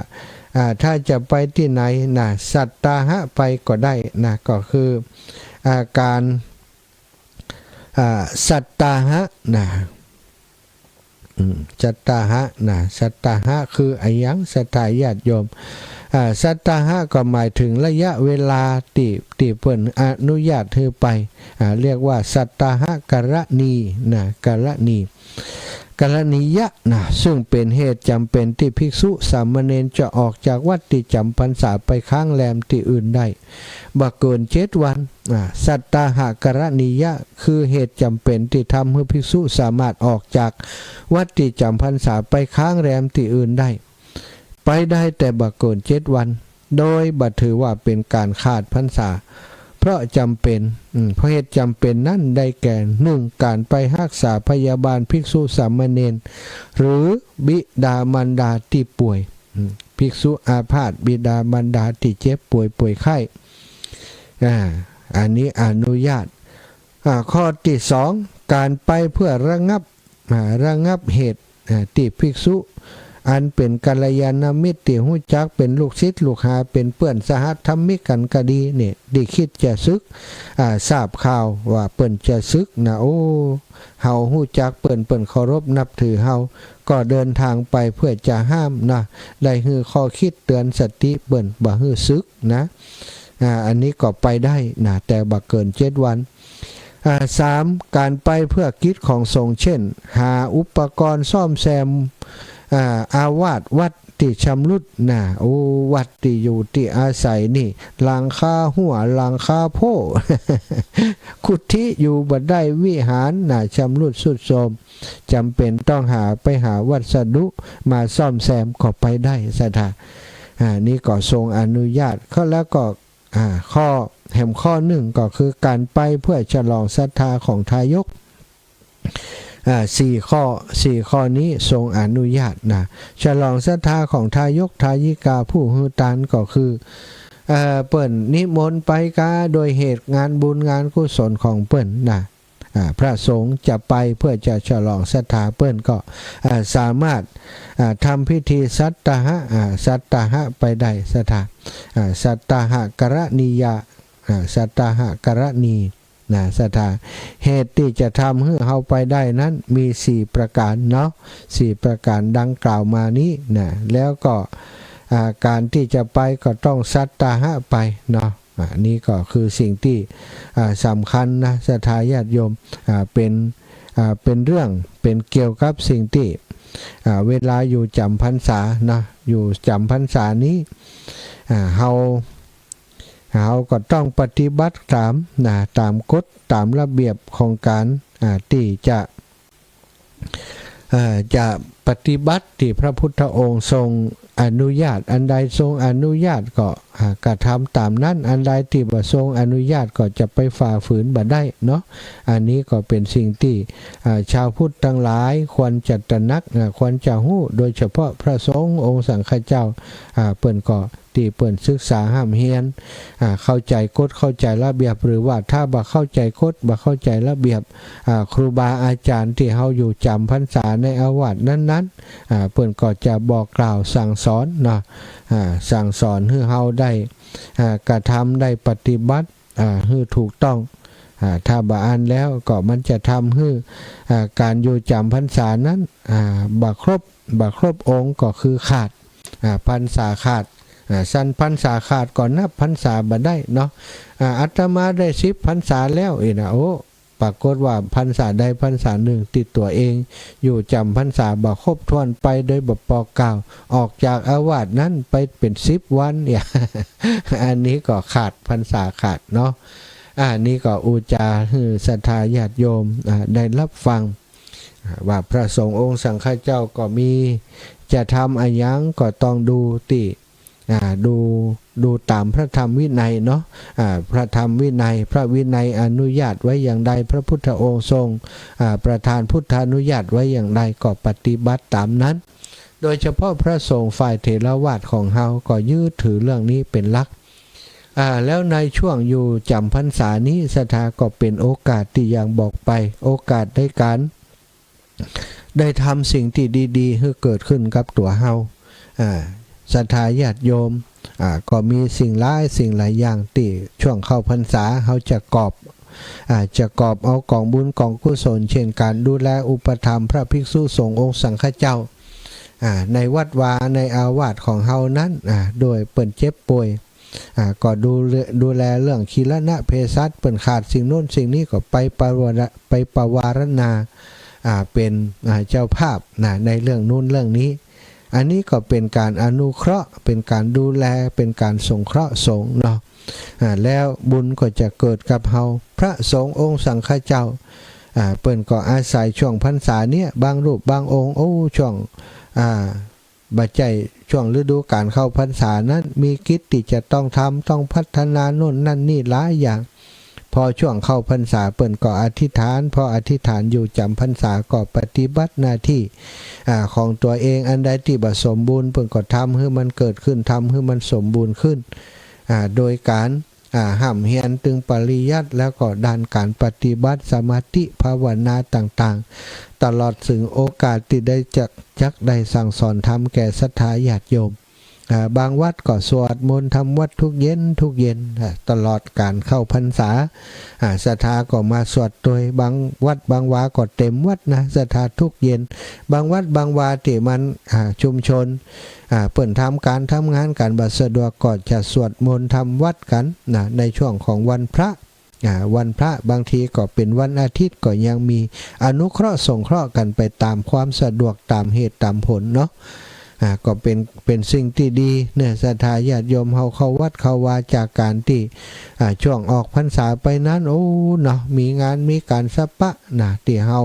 ถ้าจะไปที่ไหนสัตตาหะไปก็ได้ก็คือการสัตตาหะสัตตาหะสัตตาหะคืออะไรยังสัตตาญาติโยมสัตตาหะก็หมายถึงระยะเวลาที่เพิ่นอนุญาตให้ไปเรียกว่าสัตตาหะกรณีกรณียะซึ่งเป็นเหตุจำเป็นที่ภิกษุสามเณรจะออกจากวัดที่จำพรรษาไปค้างแรมที่อื่นได้บ่เกิน7 วันสัตตาหะกรณียะคือเหตุจำเป็นที่ทำให้ภิกษุสามารถออกจากวัดที่จำพรรษาไปค้างแรมที่อื่นได้ไปได้แต่บ่เกิน7 วันโดยบ่ถือว่าเป็นการขาดพรรษาเพราะจำเป็นเพราะเหตุจำเป็นนั้นได้แก่1การไปรักษาพยาบาลภิกษุสามเณรหรือบิดามารดาที่ป่วยภิกษุอาพาธบิดามารดาที่เจ็บป่วยไข้อันนี้อนุญาตข้อที่2การไปเพื่อระงับเหตุที่ภิกษุอันเป็นกัลยาณมิตรที่รู้จักเป็นลูกศิษย์ลูกหาเป็นเพื่อนสหธรรมิกกันก็ดีเนี่ยได้คิดจะศึกทราบข่าวว่าเปิ้นจะศึกเฮารู้จักเปิ้นเคารพนับถือเฮาก็เดินทางไปเพื่อจะห้ามได้ฮือข้อคิดเตือนสติเปิ้นบ่ฮือศึกอันนี้ก็ไปได้แต่บ่เกิน7 วัน3การไปเพื่อกิจของสงฆ์เช่นหาอุปกรณ์ซ่อมแซมอาวาสวัดที่ชำรุดวัดที่อยู่ที่อาศัยนี่หลังคาหัวหลังคาโพ กุฏิอยู่บ่ได้วิหารชำรุดทรุดโทรมจำเป็นต้องไปหาวัสดุมาซ่อมแซมก็ไปได้ศรัทธานี่ก็ทรงอนุญาตแล้วก็ข้อ1ก็คือการไปเพื่อฉลองศรัทธาของทายก4 ข้อนี้ทรงอนุญาตฉลองศรัทธาของทายกทายิกาผู้ฮือตานก็คือเปิ้นนิมนต์ไปโดยเหตุงานบุญงานกุศลของเปิ้นพระสงฆ์จะไปเพื่อจะฉลองศรัทธาเปิ้นก็สามารถทำพิธีสัตตาหะไปได้ศรัทธาสัตตาหะกรณียะสัตตาหะกรณีศรัทธาเหตุที่จะทำให้เฮาไปได้นั้นมี4 ประการเนาะ4 ประการดังกล่าวมานี้แล้วก็การที่จะไปก็ต้องสัตตาหะไปเนาะนี่ก็คือสิ่งที่สำคัญศรัทธาญาติโยมเป็นเรื่องเป็นเกี่ยวกับสิ่งที่ เวลาอยู่จำพรรษานะอยู่จำพรรษานี้เฮาก็ต้องปฏิบัติตามกฎตามระเบียบของการที่จะปฏิบัติที่พระพุทธองค์ทรงอนุญาตอันใดทรงอนุญาตก็กระทำตามนั้นอันใดที่บ่ทรงอนุญาตก็จะไปฝ่าฝืนบ่ได้เนาะอันนี้ก็เป็นสิ่งที่ชาวพุทธทั้งหลายควรจะตระหนักควรจะรู้โดยเฉพาะพระสงฆ์องค์สังฆเจ้าเปิ้นก็ที่เปิ้นศึกษาห้ามเฮียนเข้าใจกฎเข้าใจระเบียบหรือว่าถ้าบ่เข้าใจกฎบ่เข้าใจระเบียบครูบาอาจารย์ที่เฮาอยู่จำพรรษาในอาวาสนั้นๆเปิ้นก็จะบอกกล่าวสั่งสอนเนาะสั่งสอนให้เฮาได้กระทำได้ปฏิบัติให้ถูกต้องถ้าบ่อ่านแล้วก็มันจะทำให้การอยู่จำพรรษานั้นบ่ครบองค์ก็คือขาดพรรษาขาดสั้นพรรษาขาดก่อนนับพรรษาบ่ได้เนาะอาตมาได้10พรรษาแล้วนะโอ้ปรากฏว่าพรรษาใดพรรษาหนึ่งติดตัวเองอยู่จำพรรษาบ่ครบถ้วนไปโดยบ่ปอกล่าวออกจากอาวาสนั้นไปเป็น10วันเนี่ย อันนี้ก็ขาดพรรษาขาดเนาะนี่ก็อุจาให้ศรัทธาญาติโยมได้รับฟังว่าพระสงฆ์องค์สังฆเจ้าก็มีจะทำอะไรยังก็ต้องดูติดูตามพระธรรมวินัยเนาะพระธรรมวินัยพระวินัยอนุญาตไว้อย่างใดพระพุทธองค์ทรงประทานพุทธานุญาตไว้อย่างใดก็ปฏิบัติตามนั้นโดยเฉพาะพระสงฆ์ฝ่ายเถรวาทของเฮาก็ยึดถือเรื่องนี้เป็นหลักแล้วในช่วงอยู่จำพรรษานี้ศรัทธาก็เป็นโอกาสที่อย่างบอกไปโอกาสในการได้ทำสิ่งที่ดีๆให้เกิดขึ้นกับตัวเฮาศรัทธาญาติโยมก็มีสิ่งหลายอย่างที่ช่วงเข้าพรรษาเขาจะกอบเอากองบุญกองกุศลเช่นการดูแลอุปถัมภ์พระภิกษุสงฆ์องค์สังฆเจ้าในวัดวาในอาวาสของเฮานั้นโดยเปิ่นเจ็บป่วยก็ดูแลเรื่องคีรณะเภสัชเปิ่นขาดสิ่งโน้นสิ่งนี้ก็ไปประวารณาเป็นเจ้าภาพในเรื่องนู้นเรื่องนี้อันนี้ก็เป็นการอนุเคราะห์เป็นการดูแลเป็นการสงเคราะห์สงฆ์เนาะแล้วบุญก็จะเกิดกับเฮาพระสงฆ์องค์สังฆเจ้าเปิ้นก็อาศัยช่วงพรรษาเนี่ยบางรูปบางองค์ช่วงบัดใจช่วงฤดูกาลเข้าพรรษานั้นมีกิจที่จะต้องทำต้องพัฒนาโน่นนั่นนี่หลายอย่างพอช่วงเข้าพรรษาเปิ้นก็อธิษฐานพออธิษฐานอยู่จำพรรษาก็ปฏิบัติหน้าที่ของตัวเองอันใดที่บ่สมบูรณ์เปิ้นก็ทำให้มันเกิดขึ้นทำให้มันสมบูรณ์ขึ้นโดยการห้ามเฮียนตึงปริยัติแล้วก็ด้านการปฏิบัติสมาธิภาวนาต่างๆตลอดถึงโอกาสที่ได้จักได้สั่งสอนธรรมแก่ศรัทธาญาติโยมบางวัดก็สวดมนต์ทำวัดทุกเย็นตลอดการเข้าพรรษาศรัทธาก็มาสวดโดยบางวัดบางวาก็เต็มวัดนะศรัทธาทุกเย็นบางวัดบางวาที่มันชุมชนเปิ่นทำการทำงานการบัดสะดวกก็จะสวดมนต์ทำวัดกันในช่วงของวันพระบางทีก็เป็นวันอาทิตย์ก็ยังมีอนุเคราะห์สงเคราะห์กันไปตามความสะดวกตามเหตุตามผลเนาะก็เป็นสิ่งที่ดีเนี่ยศรัทธาญาติโยมเฮาเข้าวัดเข้าวาจากการที่ช่วงออกพรรษาไปนั้นเนาะมีงานมีการสัปปะที่เฮา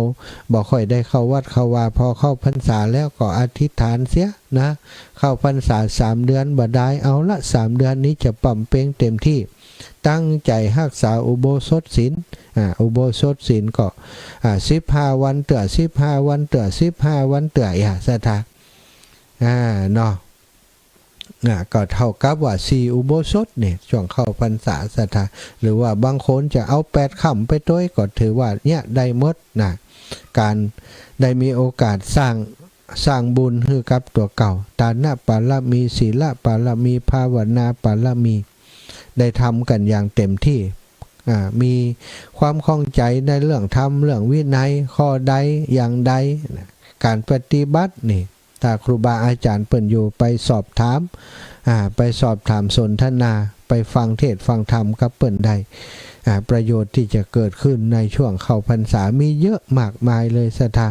บ่ค่อยได้เข้าวัดเข้าวาพอเข้าพรรษาแล้วก็อธิษฐานเสียนะเข้าพรรษา3เดือนบ่ได้เอาละ3เดือนนี้จะปั่มเป้งเต็มที่ตั้งใจรักษาอุโบสถศีลอุโบสถศีลก็15วันเตื้อ15วันเตื้อ15วันเตื้อศรัทธาเนาะก็เท่ากับว่า4อุโบสถเนี่ยช่วงเข้าพรรษาศรัทธาหรือว่าบางคนจะเอา8ค่ำไปด้วยก็ถือว่าเนี่ยได้หมดการได้มีโอกาสสร้างบุญให้กับตัวเก่าทานปาระมีศีลปาระมีภาวนาปาระมีได้ทำกันอย่างเต็มที่มีความข้องใจในเรื่องธรรมเรื่องวินัยข้อใดอย่างใดการปฏิบัตินี่ถ้าครูบาอาจารย์เปิ่นอยู่ไปสอบถามสนทนาไปฟังเทศฟังธรรมกับเปิ่นได้ประโยชน์ที่จะเกิดขึ้นในช่วงเข้าพรรษามีเยอะมากมายเลยศรัทธา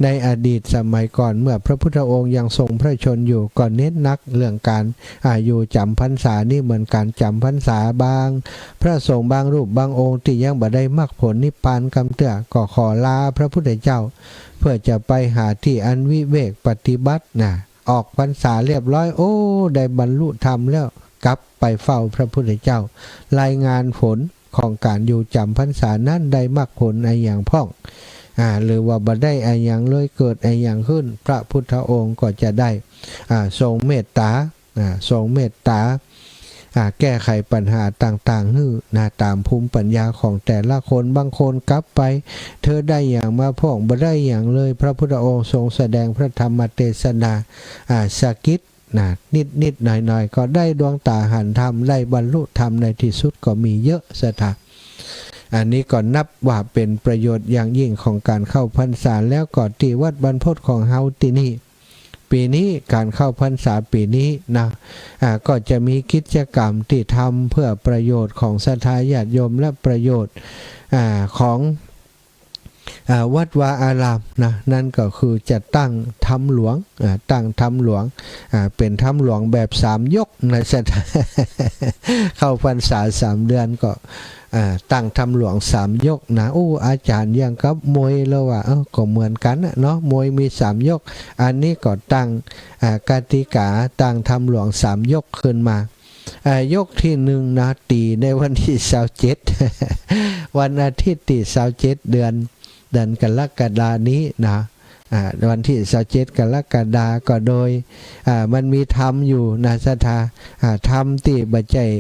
ในอดีตสมัยก่อนเมื่อพระพุทธองค์ยังทรงพระชนอยู่ก็เน้นนักเรื่องการอยู่จำพรรษานี่เหมือนการจำพรรษาบางพระสงฆ์บางรูปบางองค์ที่ยังบ่ได้มรรคผลนิพพานกำเตื้อก็ขอลาพระพุทธเจ้าเพื่อจะไปหาที่อันวิเวกปฏิบัติออกพรรษาเรียบร้อยโอ้ได้บรรลุธรรมแล้วกลับไปเฝ้าพระพุทธเจ้ารายงานผลของการอยู่จำพรรษานั้นได้มรรคผลอย่างพ่องหรือว่าบ่ได้อย่างเลยเกิดอย่างขึ้นพระพุทธองค์ก็จะได้ทรงเมตตาทรงเมตตาแก้ไขปัญหาต่างๆตามภูมิปัญญาของแต่ละคนบางคนกลับไปเธอได้อย่างมาพ่องบ่ได้อย่างเลยพระพุทธองค์ทรงแสดงพระธรรมเทศนาสกิดนิดหน่อยก็ได้ดวงตาหันธรรมได้บรรลุธรรมในที่สุดก็มีเยอะสถาอันนี้ก็นับว่าเป็นประโยชน์อย่างยิ่งของการเข้าพรรษาแล้วก็ที่วัดบรรพตของเฮาที่นี่ปีนี้การเข้าพรรษาปีนี้ก็จะมีกิจกรรมที่ทำเพื่อประโยชน์ของศรัทธาญาติโยมและประโยชน์ของวัดวาอารามนั่นก็คือจะตั้งธรรมหลวงเป็นธรรมหลวงแบบ3 ยกในสถานเข้าพรรษา3 เดือนก็ตั้งธรรมหลวง3 ยกอาจารย์ยังกับมวยแล้วว่าก็เหมือนกันเนาะมวยมี3 ยกอันนี้ก็ตั้งกติกาตั้งธรรมหลวง3 ยกขึ้นมายกที่1ตีในวันที่27วันอาทิตย์ที่27เดือนกรกฎานี้วันที่27กรกฎาก็โดยมันมีธรรมอยู่สถาธรรมที่บัจจัย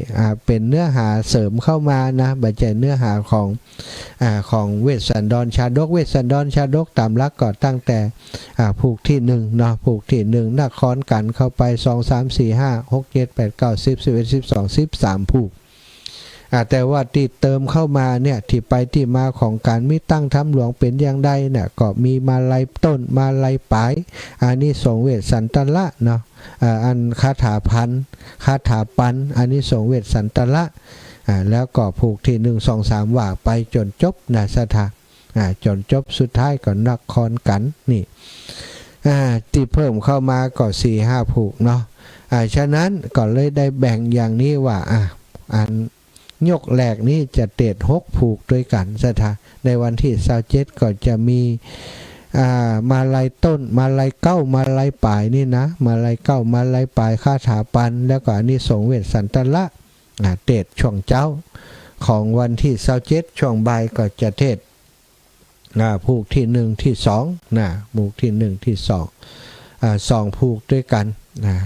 เป็นเนื้อหาเสริมเข้ามาบัจจัยเนื้อหาของเวสสันดรชาดกตามหลักก็ตั้งแต่ผูกที่1ผูกที่1นครกันเข้าไป2 3 4 5 6 7 8 9 10 11 12 13ผูกแต่ว่าที่เติมเข้ามาเนี่ยที่ไปที่มาของการมิตั้งธรรมหลวงเป็นอย่างใดเนี่ยก็มีมาลัยต้นมาลัยปลายอันนี้สงเวทสันตละอันคาถาพันคาถาปันอันนี้สงเวทสันตละแล้วก็ผูกที่1 2 3ว่าไปจนจบสถาจนจบสุดท้ายก็นครกันนี่ที่เพิ่มเข้ามาก็ 4-5 ผูกฉะนั้นก็เลยได้แบ่งอย่างนี้ว่าอันยกแรกนี้จะเตะ6 ผูกด้วยกันสถาในวันที่27ก็จะมีมาลัยต้นมาลัยเก้ามาลัยปลายนี่มาลัยเก้ามาลัยปลายคาถาปันแล้วก็อันนี้สงเวทสันตละเทศช่วงเจ้าของวันที่27ช่วงบ่ายก็จะเทศผูกที่1ที่2ผูกที่1ที่2 2ผูกด้วยกัน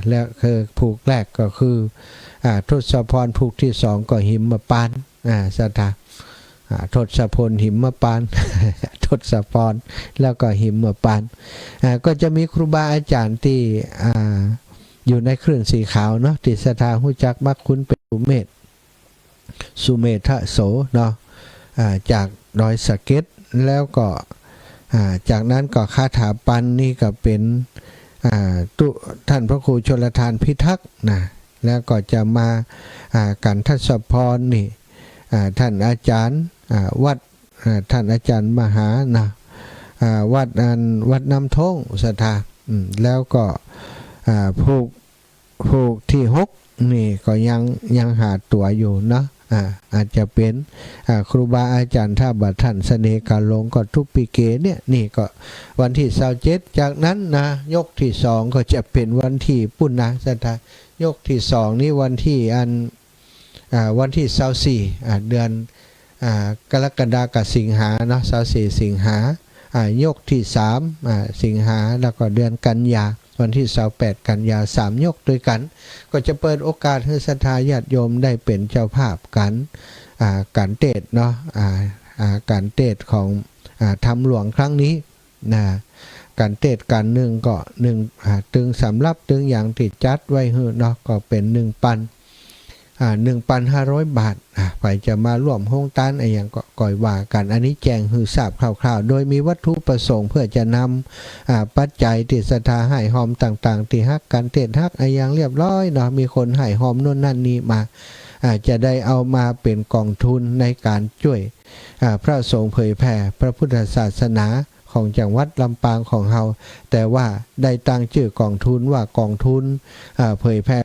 แล้วคือผูกแรกก็คือทศพรผูกที่2ก็หิมปานสถาทศพลหิมปาน ทศพรแล้วก็หิมปานก็จะมีครูบาอาจารย์ที่อยู่ในเครื่องสีขาวที่สถาหูจักมักคุ้นเป็นสุเมธโสจากดอยสะเก็ดแล้วก็จากนั้นก็คาถาปันนี่ก็เป็นท่านพระครูชลทานพิทักษ์แล้วก็จะมากันทศพรนี่ท่านอาจารย์วัดท่านอาจารย์มหาวัดน้ำท้องสถาแล้วก็ผูกที่6นี่ก็ยังหาตัวอยู่อาจจะเป็นครูบาอาจารย์ถ้าบัดท่านเสน่ห์กาลงก็ทุกปีเกเนี่ยนี่ก็วันที่27จากนั้นยกที่2ก็จะเป็นวันที่ปุณณสถายกที่2นี่วันที่วันที่24เดือนกรกฎาคมสิงหา24สิงหายกที่3สิงหาแล้วก็เดือนกันยาวันที่28กันยา3ยกด้วยกันก็จะเปิดโอกาสให้ศรัทธาญาติโยมได้เป็นเจ้าภาพการเทศการเทศของธรรมหลวงครั้งนี้การเทศการหนึ่งก็ตึงสำรับตึงอย่างติดจัดไว้ก็เป็น1,500 บาทไปจะมาร่วมโฮงต้านอย่างก็ก่อยว่ากันอันนี้แจ้งหือทราบคร่าวๆโดยมีวัตถุประสงค์เพื่อจะนำปัจจัยที่ศรัทธาให้หอมต่างๆที่ฮักการเทศฮักอย่างเรียบร้อยมีคนให้หอมโน่นนั่นนี้มาจะได้เอามาเป็นกองทุนในการช่วยพระสงฆ์เผยแผ่พระพุทธศาสนาข ของจังหวัดลำปางของเฮาแต่ว่าได้ตั้งชื่อกองทุนว่ากองทุนเผยแพร่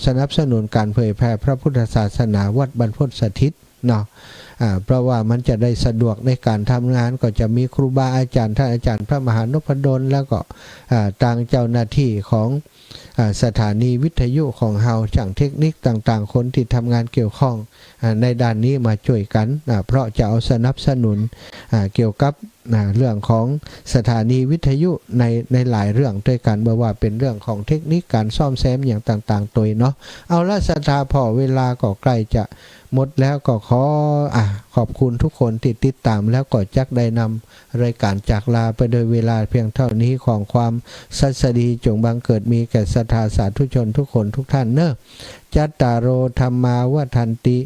สนับสนุนการเผยแพร่พระพุทธศาสนาวัดบรรพตสถิตเนาะเพราะว่ามันจะได้สะดวกในการทำงานก็จะมีครูบาอาจารย์ท่านอาจารย์พระมหานพดลแล้วก็ทางเจ้าหน้าที่ของสถานีวิทยุของเฮาช่างเทคนิคต่างๆคนที่ทำงานเกี่ยวข้องในด้านนี้มาช่วยกันเพราะจะเอาสนับสนุนเกี่ยวกับเรื่องของสถานีวิทยุในหลายเรื่องด้วยกันเมื่อว่าเป็นเรื่องของเทคนิคการซ่อมแซมอย่างต่างๆตัวเนาะเอาละสถาพอเวลาก็ใกล้จะหมดแล้วก็ขอบคุณทุกคนที่ติดตามแล้วก็จักได้นำรายการจากลาไปโดยเวลาเพียงเท่านี้ของความสัสดีจงบังเกิดมีแก่ศรัทธาสาธุชนทุกคนทุกท่านเนอะจัตตารโอธรรมาวทันติ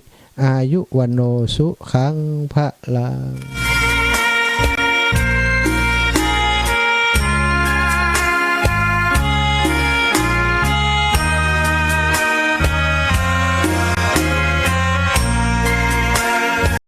อายุวันโนสุขังพะลัง